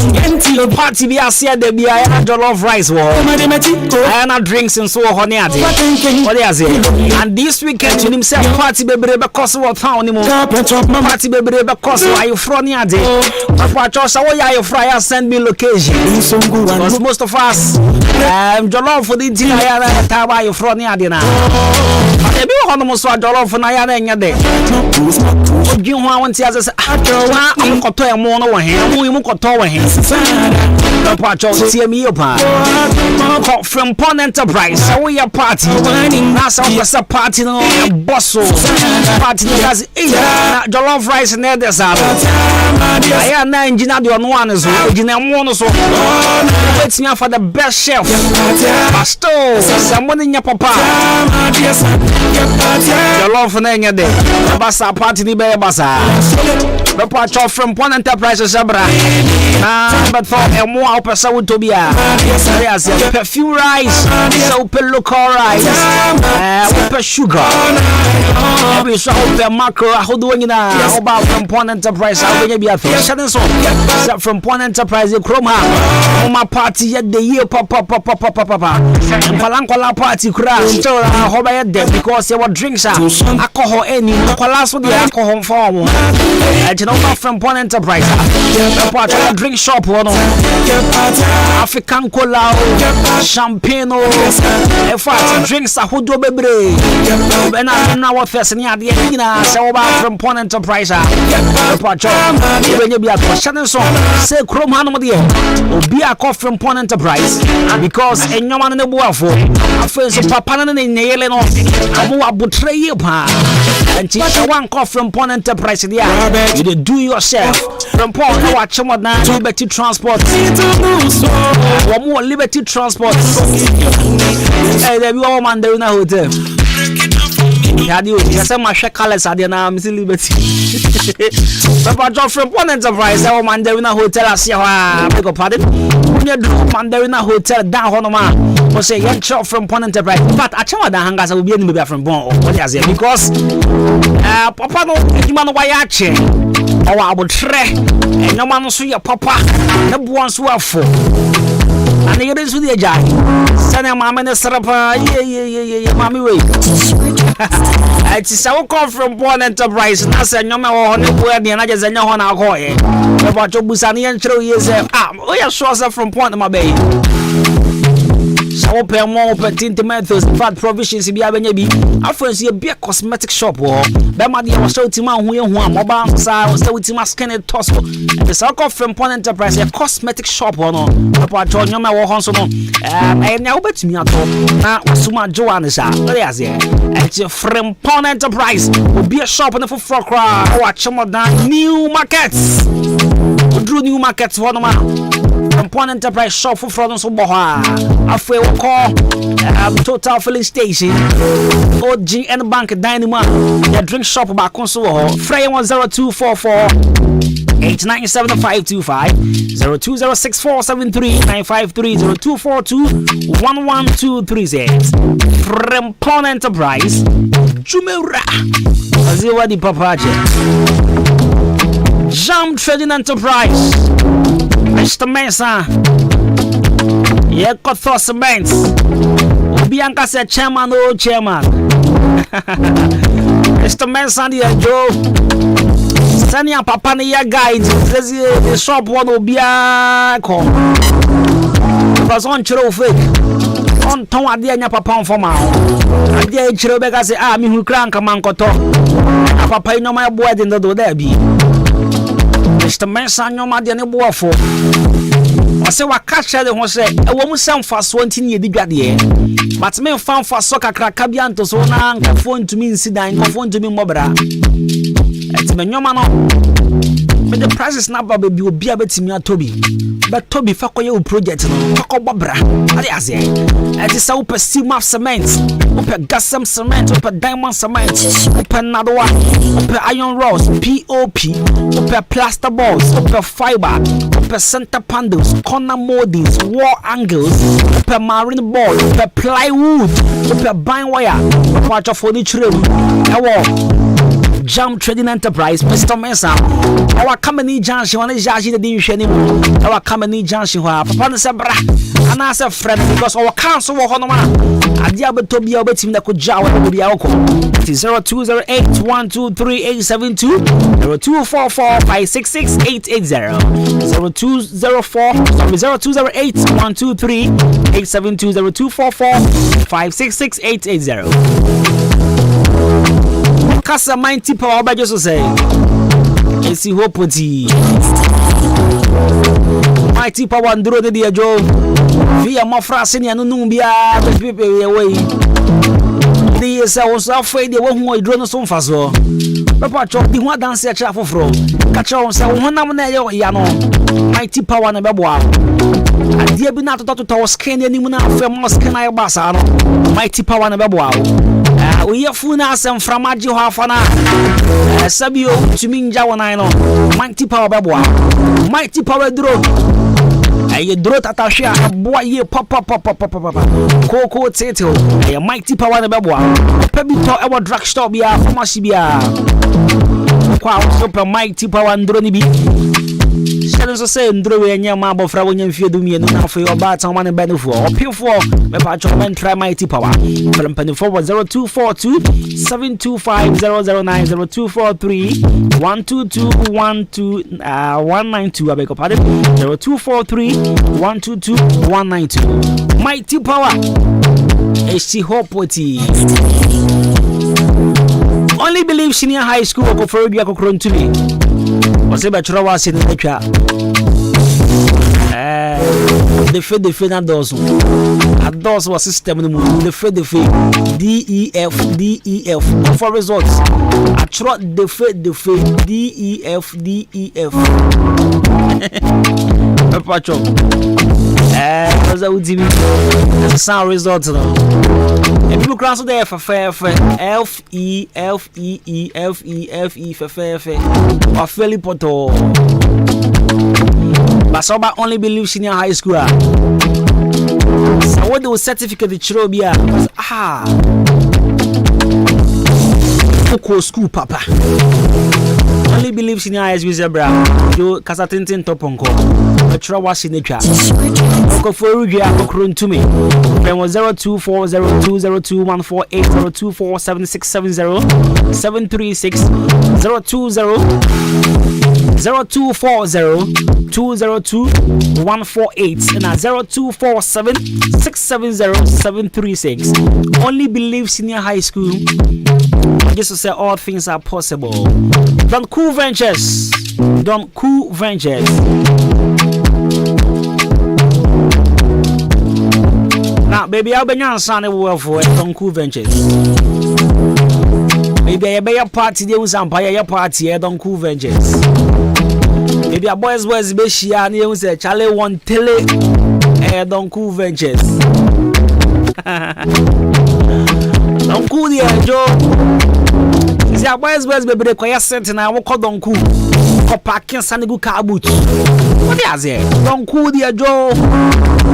party be a see there be I not your love rights for I not drinks and so honey what they say. And this weekend to himself party baby because what town anymore party baby because why you from here day but just how you fry send me location because most of us your love for the dinner I you from here now. be one of so jollof na ya na nya de odwi ho a wonte ase wa akoto e mo no wo he mu koto wo he papa cho tie mi yo pa from Pon Enterprise we your party na so pesa party no bosso party no has na jollof rice na de sa aya na engineer de ono ane so engineer mo no so wait me for the best chef pastor someone nya papa jollof na nya de basa party ni be basa papa cho from Pon Enterprise sabra na but for e mo a pesa wo tobia yes perfume rice so local rice with sugar we so the macro ahodo nyina about from Pon Enterprise awenya bia fe shade so from Pon Enterprise kroma my party yet the year papa kwala party kura still hoba yet there because your drinks are alcohol any kwala so the alcohol form and you know from Pon Enterprise part of drink shop one African cola champagne in fact drinks ahodo bebre na what first ni ade nyina se wo ba from Pon Enterprise part of bia to shade so say krom hanom de obi akọ from Pon Enterprise because enyoma no buafo afa so papa no ne nyele no amo abotre ye pa anti wan kọ from Pon Enterprise dia you dey do yourself from Pon no watch more than Liberty Transport one more Liberty Transport there be one man there in a hotel Yadi you say my share colors are there na Miss Liberty Papa John from Pon Enterprise one man there in a hotel asia beg your pardon you do man there in a hotel down hono ma o say you shop from Pon Enterprise but achama da hanga say we be be from Pon what you say because papa no eduma no why ache o abotre enyoma no so ye papa na buon so afo and you ready to the jai send mama na serapa ye mami we it's so come from Pon Enterprise na say nyoma wo ne bo e na je zanya ho na akọ ye e bo cho busa ne nchero ye say o ya sure say from Pon ma be so pay more opportunity methods fat provisions bi abenya bi afenso ye be cosmetic shop wo be ma de wo so tima ho ye ho amoba sa so tima skin it toss the so come from Pon Enterprise a cosmetic shop no papa cho nyoma wo ho so no enya wo betumi ato na wasuma joan sa what is here it's from Pon Enterprise obi a shop na for kra wa chomodan new markets drew new markets for no ma Pon Enterprise shop for fraud so boha afwe wo call Total filling station OGN Bank Dynamo ya drink shop ba kon so ho frey 10244 8975525 0206473953 02421123 from Pon Enterprise Jumera aziwa di papaje Jam Trading Enterprise Mr. Mensah ye kotho cement obi anka se chairman o chairman Mr. Mensah the Joe sani a papa ne ya guide the shop one obi akọ because on chiro fake on ton ade anya papa on forma ade chiro be ka se mi hu kra nka mankoto papa nyoma ya boa de ndo da bi Mr. Mensah nyoma de ne boafo I say wa catch the ho say e wo mu sam fa so ntini edi dwade but me fan fa so kakra ka bia nto so na nka phone to me insidan nka phone to me mobra et me nyoma no me the prices na ba be obi abetimi atobi but tobi fa koye o project no fa bobra ade ase et say wo per cement cement wo per gasam cement wo per diamond cement wo per nadoa wo per iron rods POP wo per plaster balls wo per fiber wo per center panels corner moldings wall angles wo per marine board wo per plywood wo per bind wire wo per furniture ewo Jam Trading Enterprise, Mr. Mensah. Our company Junction, one is Jaji the Division. Our company Junction, Papa Sabra, and as a friend because our council will honor. I diable to be able to could jaw with the alcohol. It is 0208-123-872 0244-566-880 0208-123-872 0244-566-880. Kasa mighty power by just say. It's the hope mighty power and draw the dear Joe. Via Mafra Senior Numbia, the people away. The years I was afraid they won't more drone some faso. Papa chop the one dance at Chaffo Fro. Catch on some one yano. Mighty power and a babwa. And dear be not to tower skin any moon for Moscan I Bassano. Mighty power and a babwa. We are Funas and Framaggio Hafana. Sabio to Minja one I know. Mighty power babwa. Mighty power drone. You draw Tatasha, boy, you pop. Coco Tato, a mighty power in the Babwa. Pebito, our drugstore, be a pharmacy, be a super mighty power and drone. Shadows are saying, Drew and your marble for when you feel me and now for your bats on one bed for or pure for my patch and try mighty power. From penny forward 0242 725 009 0243 122 192. I beg your pardon 0243 122 192. Mighty power. HC Hopoti. Only believe senior high school or for you to me. Was a bachelor was in the chat. The Fed not those. A those was system the Fed DEF for results. I trot the Fed DEF. A patch of was a sound results. And people cross there for fair FEFE or fairly poto. But sober only believe senior high school. So what do certificate the Chirobia? Oko school papa. Only believe senior high school zebra. You Casatintin Toponko. A Trawa signature. Oko for Rugia Okrun to me. Then was 0240202148 0247670736 0240-202-148 and 0247-670-736. Only believe senior high school. Just to say all things are possible. Don't cool ventures. Now, baby, I'll be your son for Don't cool ventures. Maybe I be a party there with some your party. Don't cool ventures. Maybe a boys be she and you say Charlie one tele. Don't cool ventures. Don't cool the Joe. See a boys be the quiet set and I walk on Don't cool. For parking Sanigu car boot. What is it? Don't cool the Joe.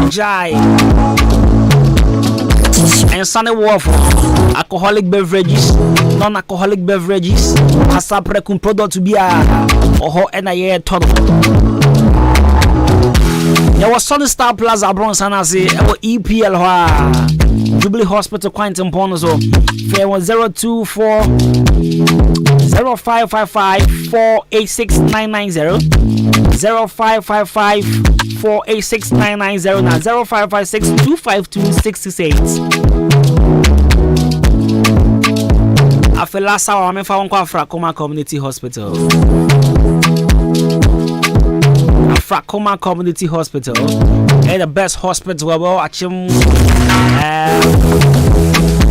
Jai. And Sunny Wolf, alcoholic beverages, non-alcoholic beverages, Hasaprecum product to be a or NIA total. There was Sunny Star Plaza Bronson as a EPL Jubilee Hospital Quantum Ponoso. There was 024 0555 486990 0555 486990 now 0556 252 668. I feel last hour I'm in Frakoma Community Hospital. Frakoma Community Hospital. And the best hospital where we'll actually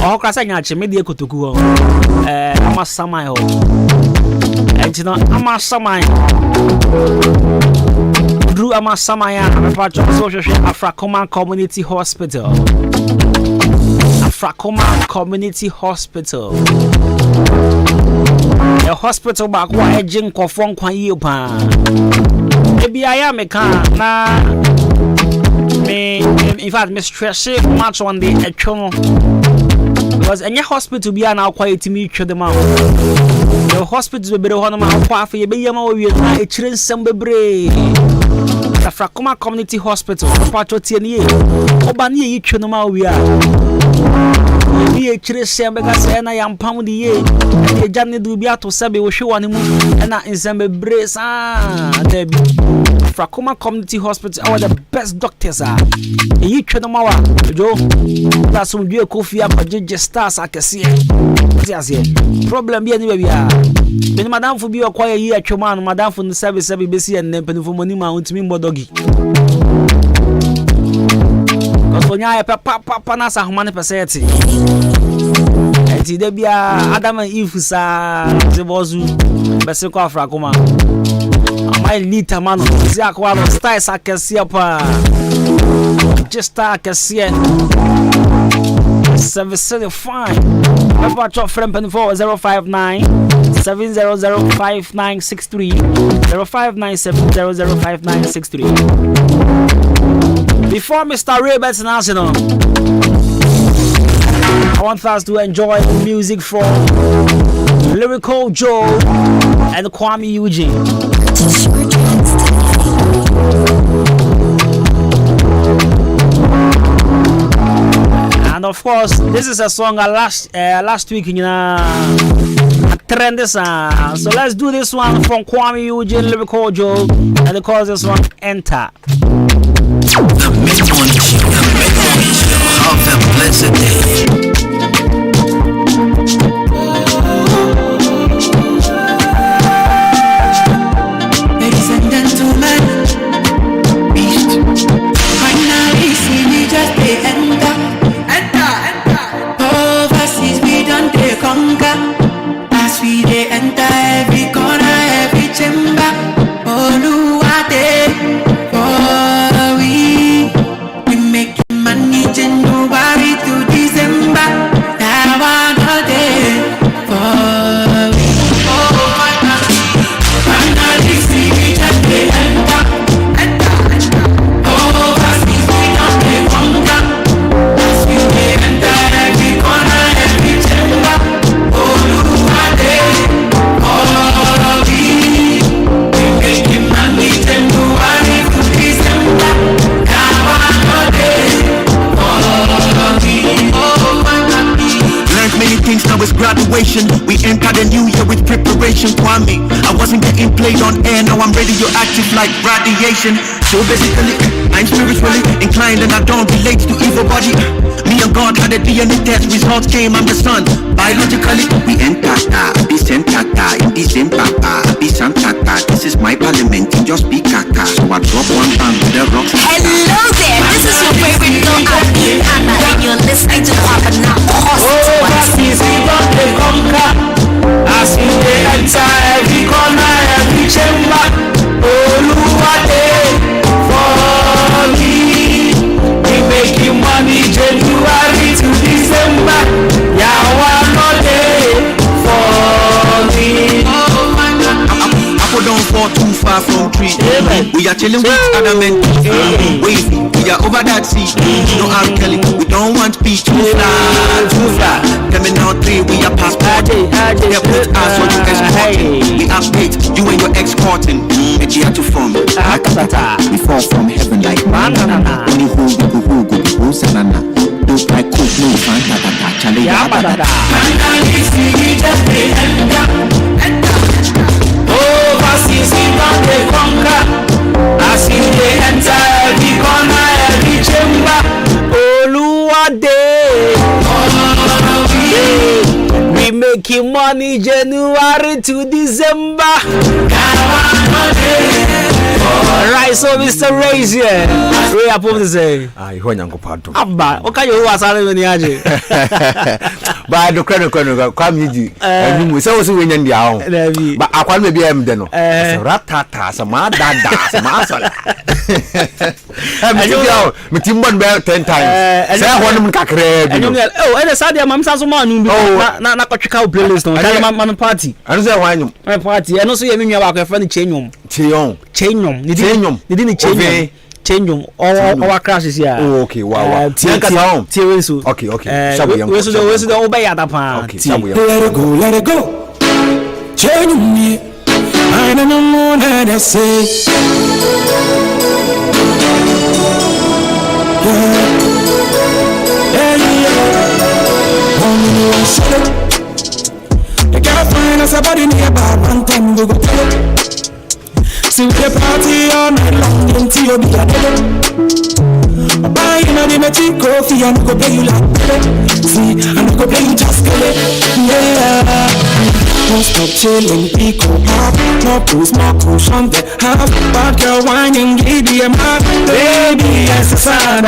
oh, class I got media kutuku. I'm a samai ho. And you know, I'm a samai. Drew Amasamaya, I'm a part of Frakoma Community Hospital. Frakoma Community Hospital. The hospital back where Jim Kofon Kwayupa. Maybe I am a car now. In fact, Miss Tracy much on the actual because any hospital be now quiet to meet the mouth. The hospital will be the one of my coffee, a baby, a children, some baby. The Frakoma Community Hospital, part of TNA, Obani, each no we are. Be a Christian because I am pound the year. And the Johnny do be out to Sabi will show one and I in some brace. Debbie. Frakoma Community Hospital are the best doctors. You try them out, Joe. That's some good coffee up, but just stars I can see. Problem be anyway. When Madame for be a quiet year, Choman, Madame from the service, every busy and then for money mount me more doggy. Because when I papa Nasa Humana Passati, and see there be Adam and Eve, the Bozu, Bessico Fracoma. My little man, Ziaquano styles I can see up. Just I can see it. Service fine. Remember your friend pen for 059-700-5963 059-700-5963. Before Mr. Rebets National, I want us to enjoy the music from Lyrical Joe and Kwame Eugene. And of course, this is a song last week in trend song. So let's do this one from Kwame Eugene, Lyrical Joe, and they call this one Enter. The Mid-Morning Show, have a blessed day. Ladies and gentlemen, beast. Finally, see me just they enter. Overseas we done they conquer. As we they enter every corner, every chamber. Oluwade, for we make money January to December. Now another day for we. Oh my God, finally see me just they enter. Overseas we done they conquer. As we they enter every corner, every chamber. Oluwade, for we make money January to December. Now another day for we. Oh my God. Learned many things, now it's graduation. We entered the new year with preparation. Kwame, I wasn't getting played on air, now I'm radioactive like radiation. So basically, I'm spiritually inclined and I don't relate to evil body. Me and God had a DNA test, results came, I'm the son. Biologically, we enter, be sent, be sempata, be santata. This is my parliament, just be kaka. So I drop one bang with the rocks. Hello there, this is your favorite girl, Abby Anna, and you're listening to Papa Now. Overseas we don't they conquer. As we they enter every corner, every chamber. Oluwade, for me. We making money January to December. Yawanode, for me. Apple don't fall too far from tree. We are chilling with other men. Wait, we are over that sea. No R. Kelly, we don't want peace. Too far. Terminal 3, we are past party. They put us on you escorting. We update, you and your escorting. And you have to form. We fall from heaven like manana. Only who go, sanana. Don't like cook, no fanta, chale yabada. Overseas we don't they conquer. As we they enter every corner, every chamber. Oluwade, we making money January to December. Alright, so Mr. Ray's here. Ray up over the say. I heard you go Abba, okay, you was out of the aje. But the credit come you. And you say also when you're down. But I can't maybe I'm done. Ratata, some dada, some answer. I'm you one bell 10 times. Say I want them cacre. Oh, and the Sadia Mamma Saman. Oh, not a chicken playlist. Man party. I don't say why you party. And also, you mean about a funny chain. Chain. They didn't change our crashes here. Oh, okay. Wow. Okay. Where's the obey at the pan? Okay. Let it go. Change me. I don't know more than I say. and shut it. The girl find us a body nearby, one time we go tell it. See we party all night long until you be a dead. Buy you know the magic coffee and go play you like that. See, and go play you just get it. Yeah. Don't stop chilling, pico pop. No booze, more cushion that half. Bad girl whining, giddy and mad. Baby, yes, it's sad.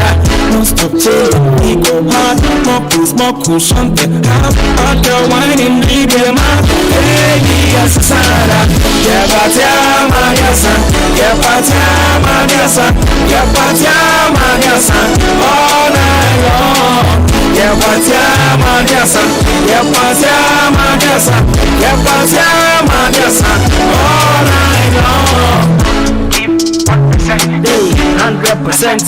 Don't stop chilling, pico pop. No booze, more cushion that half. Bad girl whining, giddy and mad. Baby, yes, it's sad. Yeah, but yeah, my yes, yeah, but yeah, my yes, yeah, but yeah, my yes, all night long. Yeah, but yeah, my yes, yeah, but yeah, my yes, yeah, but yeah, my yes, all night long. Give 1%, 100%.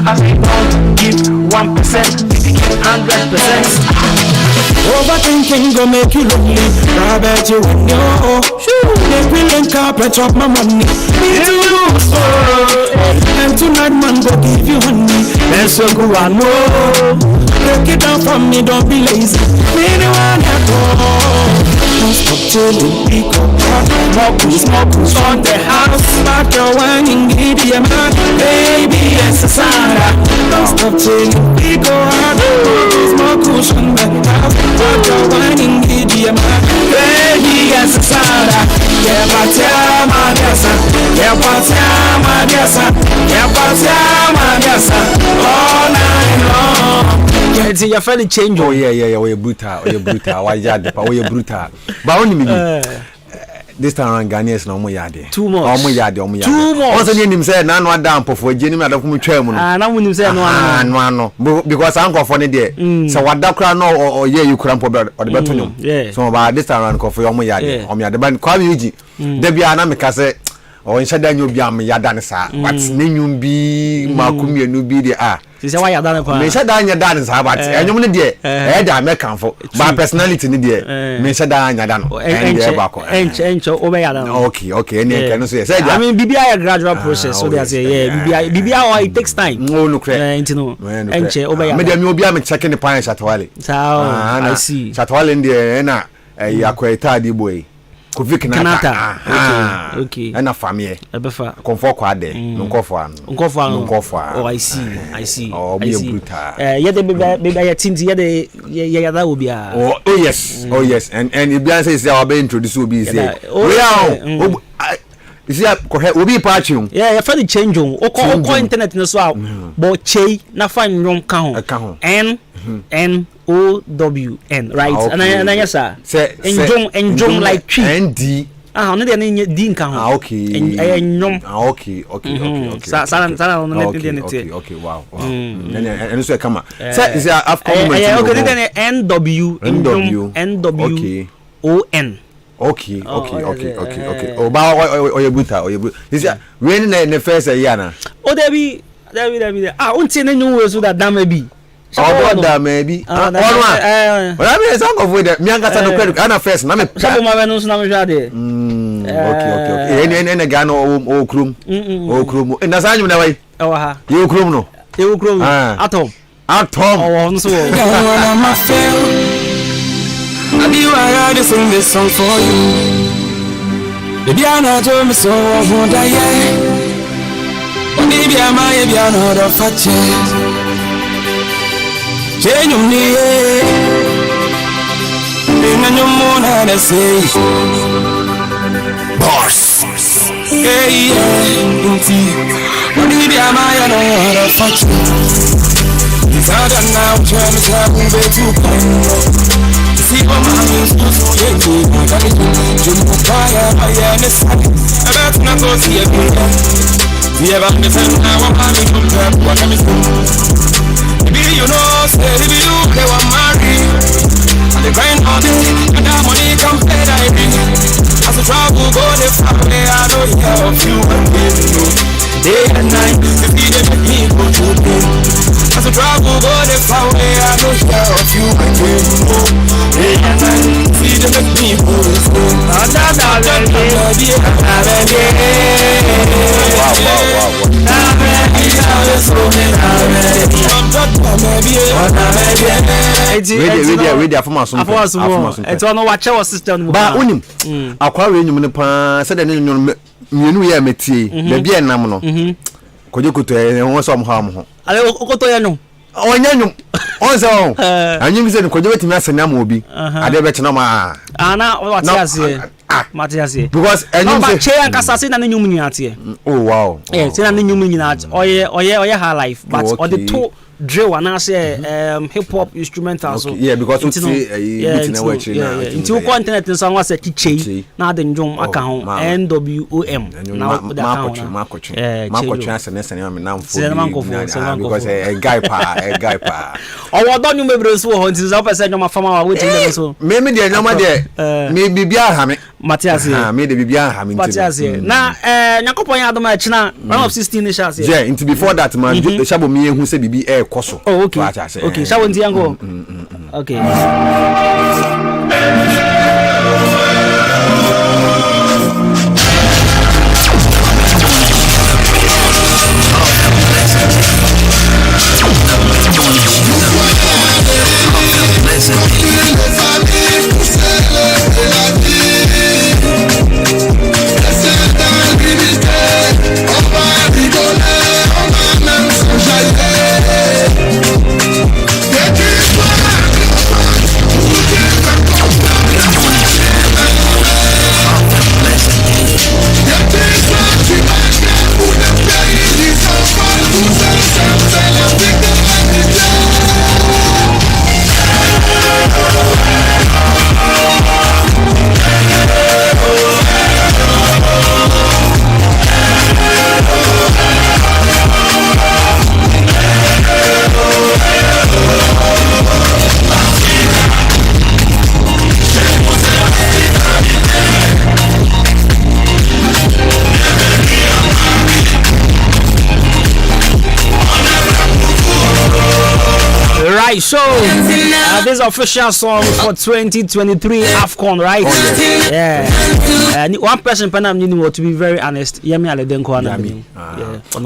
I say don't give 1%, 100%. Overthinking go make you lonely. I bet you when you're they will link up and chop my money. Me too. And tonight man go give you honey. And so go on, no. Break it down for me, don't be lazy. Anyone at all. Don't stop chilling, pick up. Smoke on the house. Back your whining, giddy and mad. Baby, yes, it's Sarah. Don't stop chilling, pick up. Smoke on the house. Back your whining, giddy and mad. Baby, yes, it's Sarah. Yeah, but yeah, my yes, yeah, but yeah, my yes, yeah, but yeah, my yes, all night long. It's your friendly change. Oh yeah, we brutal. Why yard? We brutal. But only me. This time around Ghanaians no more yard. Two more. Two more. Once again him say na no down for Jenny me adofum twam no. Na wonu say no. Because anko for ne there. So wada kra no or yeah you kra mpo or the beto nyom. So ba this time around ko for your yard. O me ade ban kwa me uji. Da bia na me ka say o nhyada nyo bia me yada ne sa. But ne nyum bi makumienu bi de ah. Say why yada ne kwa. Me nhyada anya da ne sa but enyum ne de e da me kan for. Ba personality ne de me nhyada anya da no. Enche over yada. Okay, any can say. I mean BBI a gradual process so they say yeah BBI it takes time. No no credit. Enche over yada. Me dem obi am checking the pan Shatwale. I see. Shatwale in na yakweta di boy. Kofi Kanata. Okay. Na family. Ebefa. Comfort kwa de. Nkofo. Oh I see. Oh be brutal. Yeah the baby ya tinti ya de ya da obi a. Oh yes. And if you say say I be introduce obi say. We are you see obi patching. Yeah, you find the change on. Oko internet no so but chey na find nyom ka ho. NOWN, right? And yes sir. Enjom like tree. ND. No dey na D nka ho. Okay. Enyom. Okay. Okay. Wow. And so come on. Say after okay then NWON. Okay. Oh, ba oyebuta. Is when the first year na. Oh, there be. Unti na nyu so that damn be. Oh, that maybe. But I mean, song of with me anga no credit. Ana first na me. Sabo ma no so na me hwa de. Okay. Any Ghana o krum. O krum. Na sanyu na wai. Ewa ha. You krum no. You krum. Atom. Oh, no so. I be why I sing this song for you. Baby, I know to me so won't I but baby, I might be another fat change your name. In your moon, I say, boss. Hey, but baby, I might another fat it's hard now, trying to move to see what my means to so yeah, I got it to fire, I about to not go see a good we have understand now what I'm in from what I'm in. Maybe you know, say if you they were married and they grind on it, and that money come pay that as a travel go the family, I know you have a few day and night, to see them make me go to bed. As a travel go the family, I know you have a few day and night, see them make me go to bed. Wow. radio afoma so eto no wa che wo system ba unim akwa we nyum ne pa se de ne nyum mienu ya metie da bia nam no koje kuto e won so mo ha mo ho ale okoto ya no onya nyum onse on anyum se ne koje betimi asenya ma obi ade be chena ma ana watiase Matiasi because anyum se che ankasa se na ne nyum nyina ate oh wow se na ne nyum nyina oye high life but or the two drill and I say hip hop instrumental so yeah because it's na watch na into content and song was a kiche na the njom aka ho NWOM na makochu ase na sene am na mfo because a guy pa o do nyum bebre so ho nti so person nyom afama wa wetin dem so me de nyom de me bibia ha me Matiasi me de bibia ha me Matiasi na nyakopon ya adoma china round of 16 ne sha say yeah into before that man the shabo me hu say bibi koso. Oh, okay. Okay, shall we go? Okay. Right, so this is official song for 2023 AFCON, right? Oh, yeah. One person, Panam, to be very honest, Yemi Aledenko. Yeah.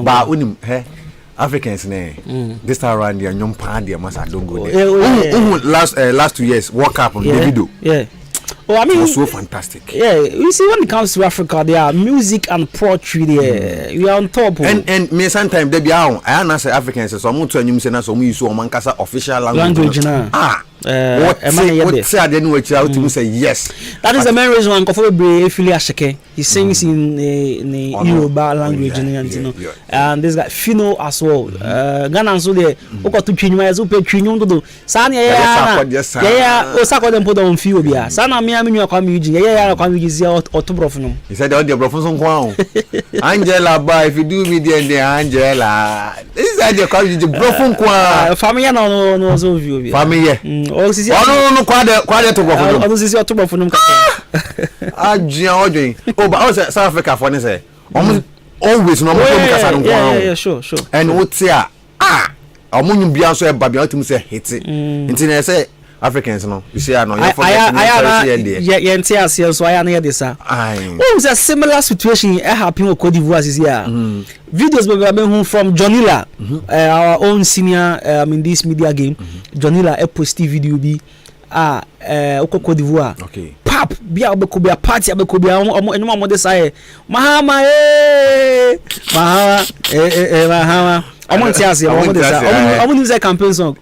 But unim, hey, Africans, this time around, the young party, must don't go there. Last 2 years, World Cup on Davido. Yeah. Oh, I mean, it was so fantastic. Yeah, you see, when it comes to Africa, there are music and poetry there. We are on top. And me sometimes they be out. I answer Africans, so I'm to you say na so we use so mankasa official language. What say I didn't watch out to say yes. That is the main reason why Nkofo Bebre Efili Asheke. He sings in the Yoruba language, and there's like Fino as well. Ghana so there. Oko to Chinwa so pe Chinwa do. Sani yeah. Osako dem put on few bia. Sana me aminu akwa music. Yeah, akwa music otobrof no. He said all the brofo so kwa. Angela ba if you do me there Angela. This is the akwa music brofo kwa. Family no so view bia. Family. No kwade to brofo. Onu sisi otobrof no Ajian ojoyin. Oh, but South Africa for ne say. Always no kasa no kwa. Yeah, sure. And what say omunyu bia so e ba bia otum say hit. Nti na say Africans no you see no you forget so I na this it's a similar situation happen in Cote d'Ivoire this year. Videos be from Jonila, our own senior in this media game. Jonila post video bi Cote d'Ivoire. Okay. Pap bia be party be ko bia enuma mo this say mahama mahama omo campaign song.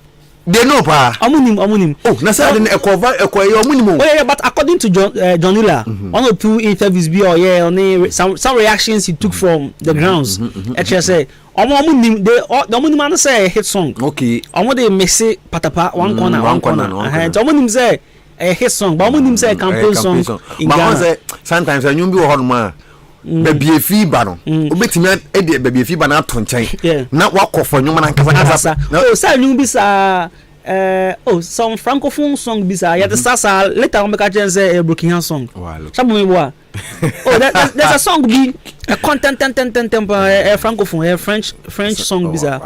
They know pa. Amunim. Oh, na say den amunim. Oh yeah, but according to Jonila, one or two interviews be on some reactions he took from the grounds. Actually say amunim the amunim say hit song. Okay. They mix it patapa one corner. Amunim say a hit song, but amunim say campaign song. But say sometimes you be ho ma baby fiba no obetimi e de baby fiba na to nchen na wakofo nyoma na nkasa oh say nyum bisa some francophone song bisa ya the sasa later on make a say a Burkina song sabu me boa oh there's a song be a content francophone a French song bisa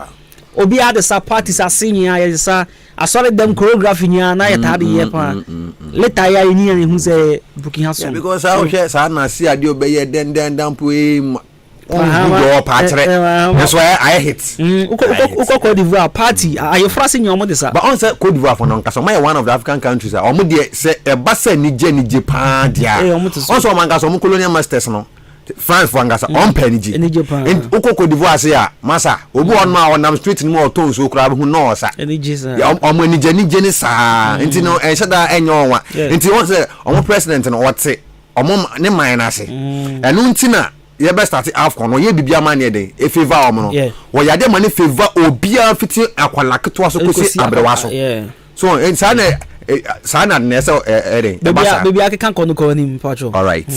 obi had the parties are singing ya sa asole dem choreography nya na yeta de ye pa later ya ni who say Burkina song because I hear sa na see ade obeye den dampo do patre that's why I hit Cote d'Ivoire party are you frasing your mother sir but on say Cote d'Ivoire for non kaso my one of the African countries omo de say e ba say Niger pa dia also man kaso mo colonial masters no France for ngasa on peniji in Cote d'Ivoire say masa obi on ma on street ni mo ton so kura hu no sa ya omo Niger ni sa nti no e shada enyo wa nti won say omo president no wote omo ne man na se enu nti na ye best start AFCON no ye bibia man ye den e favor omo no wo ya de man favor obia fiti akwala keto so kosi abrewa so sana ne so baby aka kan ko ni mpacho all right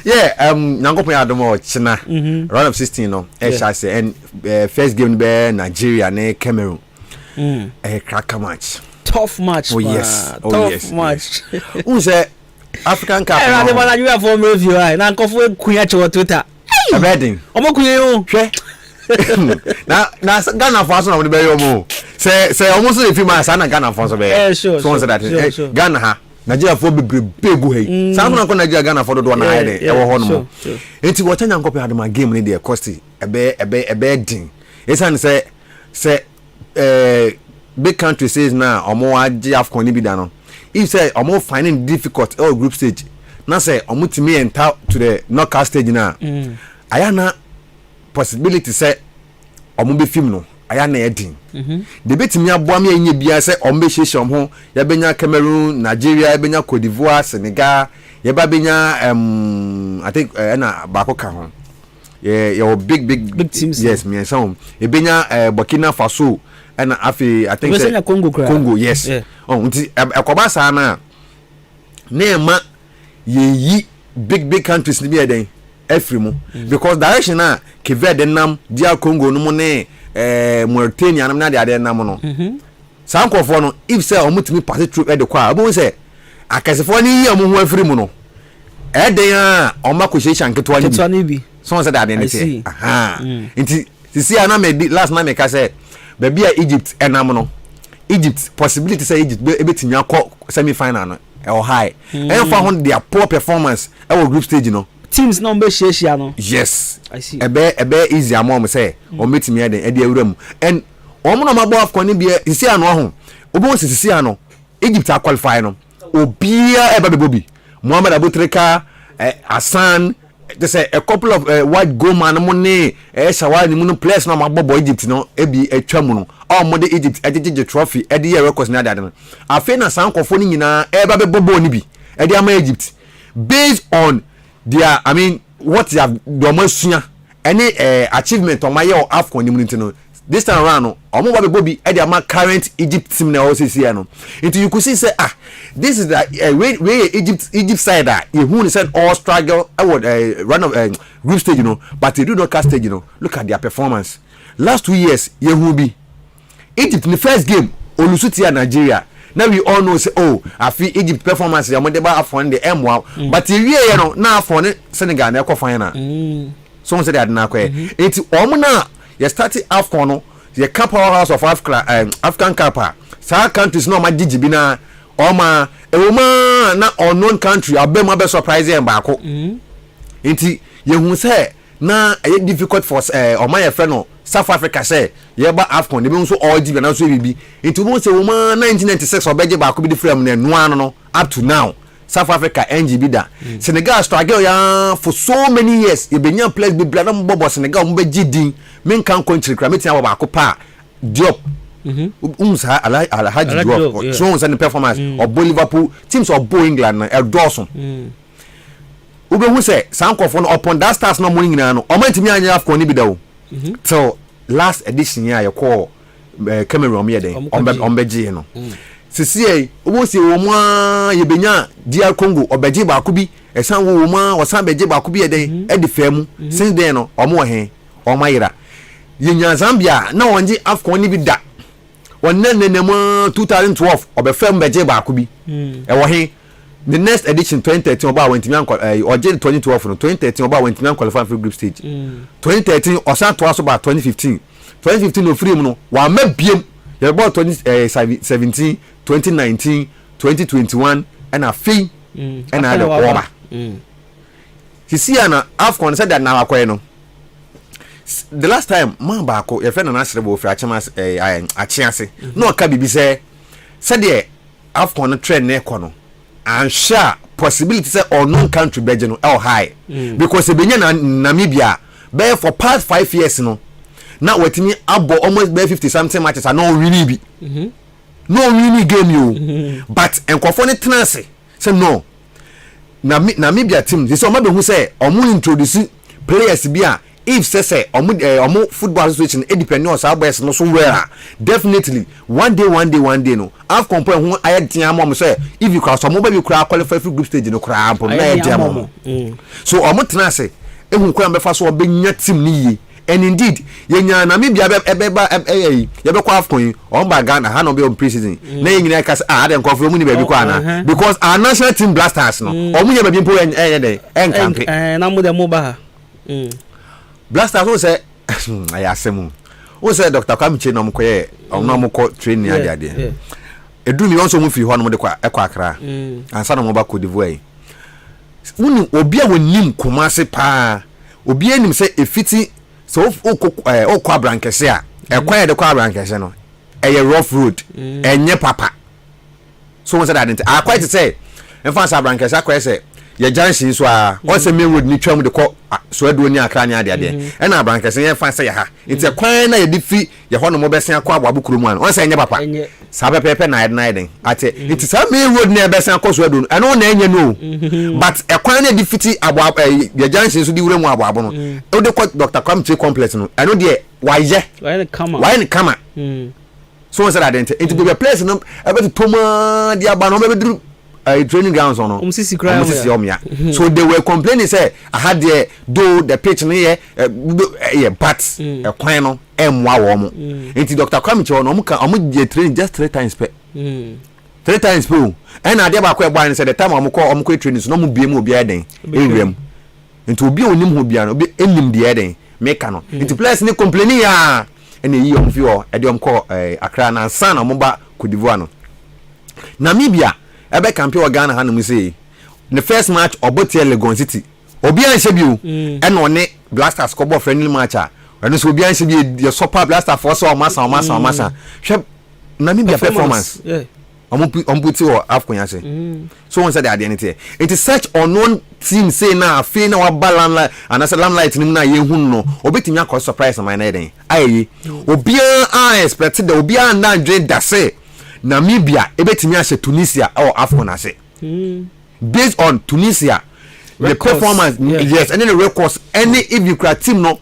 yeah nyankopon adomo china round of 16 no e sha say and first game be Nigeria ne Cameroon cracker match tough match tough match who say African Cup eh na the Nigeria for review na nkofo kunya che Twitter abedin omo kunya yo hwe na Ghana for so na we be yo mo say almost if you man sana Ghana for so be sure so that Ghana ha Nigeria for be gu hey some na ko Nigeria Ghana for do na hide e wo ho no enti wo tanya nkopɛ adema game ni dey cost ebe din esan say big country says now omo agi AFCON ni bi da no if say omo finding difficult or group stage na say omo timi enter to the knockout stage na ayana possibility say omo be film no ayana edin de betimi aboa me anya bia say omo be hyehyem ho ya benya Cameroon Nigeria ya benya Cote d'Ivoire Senegal ya ba benya I think na ba ko ka ho your big teams yes me and some e benya Burkina Faso and afi I think Congo yes nti ekoba sa na ma ye big countries ni bi eden afrimu because direction na Kevede nam dia Congo no mo ne Mauritania nam na dia nam no san kofo no if say omutimi pass through e de kwa abo say akasefo ni yi amu ho afrimu no eden a omako hyehyɛ nketwa ni bi so say that dey say aha nti sisi na me last na me ka say baby Egypt enam no Egypt possibility say Egypt ebetimi akọ semi final no e high and for on their poor performance e group stage no teams no be share no yes I see ebe easy amom say o metimi eden e de awuram and o mo no mabo AFCON ni bia sisi ano ho obo sisi ano Egypt a qualify no obia eba bebobi Mohamed Abutrika Hassan they say a couple of white goal man money shawari ni mu players no mabo Egypt no ebi atwa mu no all mode Egypt ejije trophy e de records na dade no afi na sankofo ni nyina eba bebobo ni bi e de ama Egypt based on their I mean what they have domasua any achievement on my AFCON ni mu no this time around no omo ba bebobi e de ama current Egypt team na osisi no into you could see say this is the way Egypt side that you said all struggle run of group stage, you know, but they do not cast stage, you know. Look at their performance. Last 2 years, be Egypt in the first game, Olusutia Nigeria. Now we all know say, oh, I feel Egypt performance. I'm going to find the M wow, but you know now for Senegal, they are final. Someone said that now. It's omuna. You started AFCON, no, the powerhouse of African Cup. Some countries no ma digibina. Oma na unknown country abema be surprise em baako enti ye hu say na e difficult for oma ye friend no South Africa say ye ba AFCON de be nso all GB na so bibi enti wo say oma 1996 obeje baako bi di frame na no ano no up to now South Africa NGB da Senegal struggle ya for so many years e benya players be blada mbobo Senegal mbe gidin men kan country kra metia baako pa Diop umsa Alhaji Diop so on the performance of Liverpool teams of England and Dawson ube who say sankofo no upon that stars no money nyina no o mantimi anya AFCON ni bi da o so last edition ya call Cameroon me den ombeji no sisi obo si wo mu ye benya DR Congo obeji ba ko bi esan wo mu osan beji ba ko bi den e di fam since then no omo he o mayira yenya Zambia na wonji AFCON ni bi da wonnenenemu 2012 obefem beje ba ko bi e wo he the next edition 2013 oba wentimi an oje 2012 no 2013 oba wentimi an qualify for group stage 2013 osan to aso ba 2015 no free mu no wa mabiem ye bo 2017 2019 2021 and a fee and a oba Sisi ana AFCON said that now akwa no. The last time man baako your friend na Nasrebo fi Achemas Achiase. No ka bibi say said AFCON trend na ekọ no. And sure possibility say unknown country beje no high. Because ebenya na Namibia be for past 5 years no. Now wetimi abo almost be 50 something matches are no really be. No really game you. But enkofo ne tenase say no. Namibia team this omo be hu say omo introduce players bia if say omo football association depend on our boys no so where definitely one day no I've compared who I had team say if you cross omo be qualify for group stage no cry am so omo tenase ehun kwa be fa so obenya team ni yi. And indeed, yenya Namibia be kwa AFCON on ba Ghana ha no be on pre-season. Na yenya ka say dem confirm mu ni be kwa na because our national team Blasters no omu nya be mpo enkampe na mu dem ba ha. Blasters who say ayasemu. Who say Dr. Kwamiche no mkoye ono mko training ade. Edu mi onso mu fi ho no de kwa Accra. Ansa no mo ba Cote d'Ivoire. Uni obi a wonim Kumasi pa. Obi anim say efiti so okwa brankese a ekwan de kwa brankese no eye rough road enye papa so won say that I quite say en fa sa brankese akwa say ye junction so a won say main road ni twam de ko so adu ni akra ni ade ade e na brankese ye fa say ha nti ekwan na ye difi ye ho no mo besen akwa ababukuru mu an won say enye papa sa pepe na den ate nti sa main road na besen akwa so adu eno na enye no but ekwan na difiti abo ye junction so di wure mu abo no o de ko Dr. Kwamiche complex no eno de why kama so say that nti be place no e be toma dia ba no be duru training grounds on so they were complaining say I had the do the pitch near but ekwan no emwa wo mo nti Dr. Kwamiche no omo train just 3 times per 3 times per and ade ba kwa egba say the time omo training so no mo biem obi aden ewem nti obi onim ho bia no obi enim de aden meka no nti players ne complaining ya ene yi omo fi o ade omo ko Accra na san omo ba Cote d'Ivoire no Namibia ebe campaign wa Ghana hanu say the first match obotie Legon City obi an shebiu e no ne Blasters ko bo friendly match a eno so obi an shebi the super Blaster for so masa hwe Namibia performance omo puti o AFCON ya say so one say that identity it is such unknown team say na afi na wa balance and as limelight nim na ye hu no obetimi akọ surprise my na den ayi obi an expect the obi an na dread that say Namibia ebetimi ase Tunisia or AFCON ase based on Tunisia records, the performance yes and then the records any if you cry team no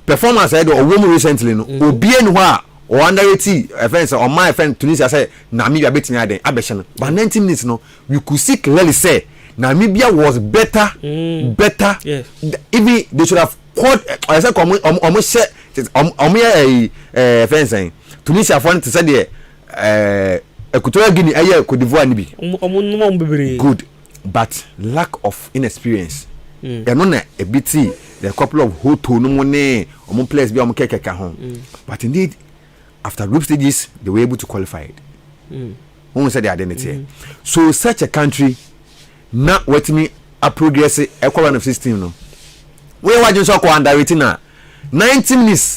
performance I do or woman recently no obi enu ha or under 80 offense or my friend Tunisia say Namibia betimi aden abeshe but 90 minutes no you could see clearly say Namibia was better yes. Even they should have caught I say almost fence Tunisia for to say there Equatorial Guinea Cote d'Ivoire ni bi good but lack of inexperience no na a bit the couple of hoto no money omo players bi omo kekeka ho but indeed after group stages they were able to qualify it who said the identity so such a country na wetimi a progress equal of system no we wa jun so ko underrating na 90 minutes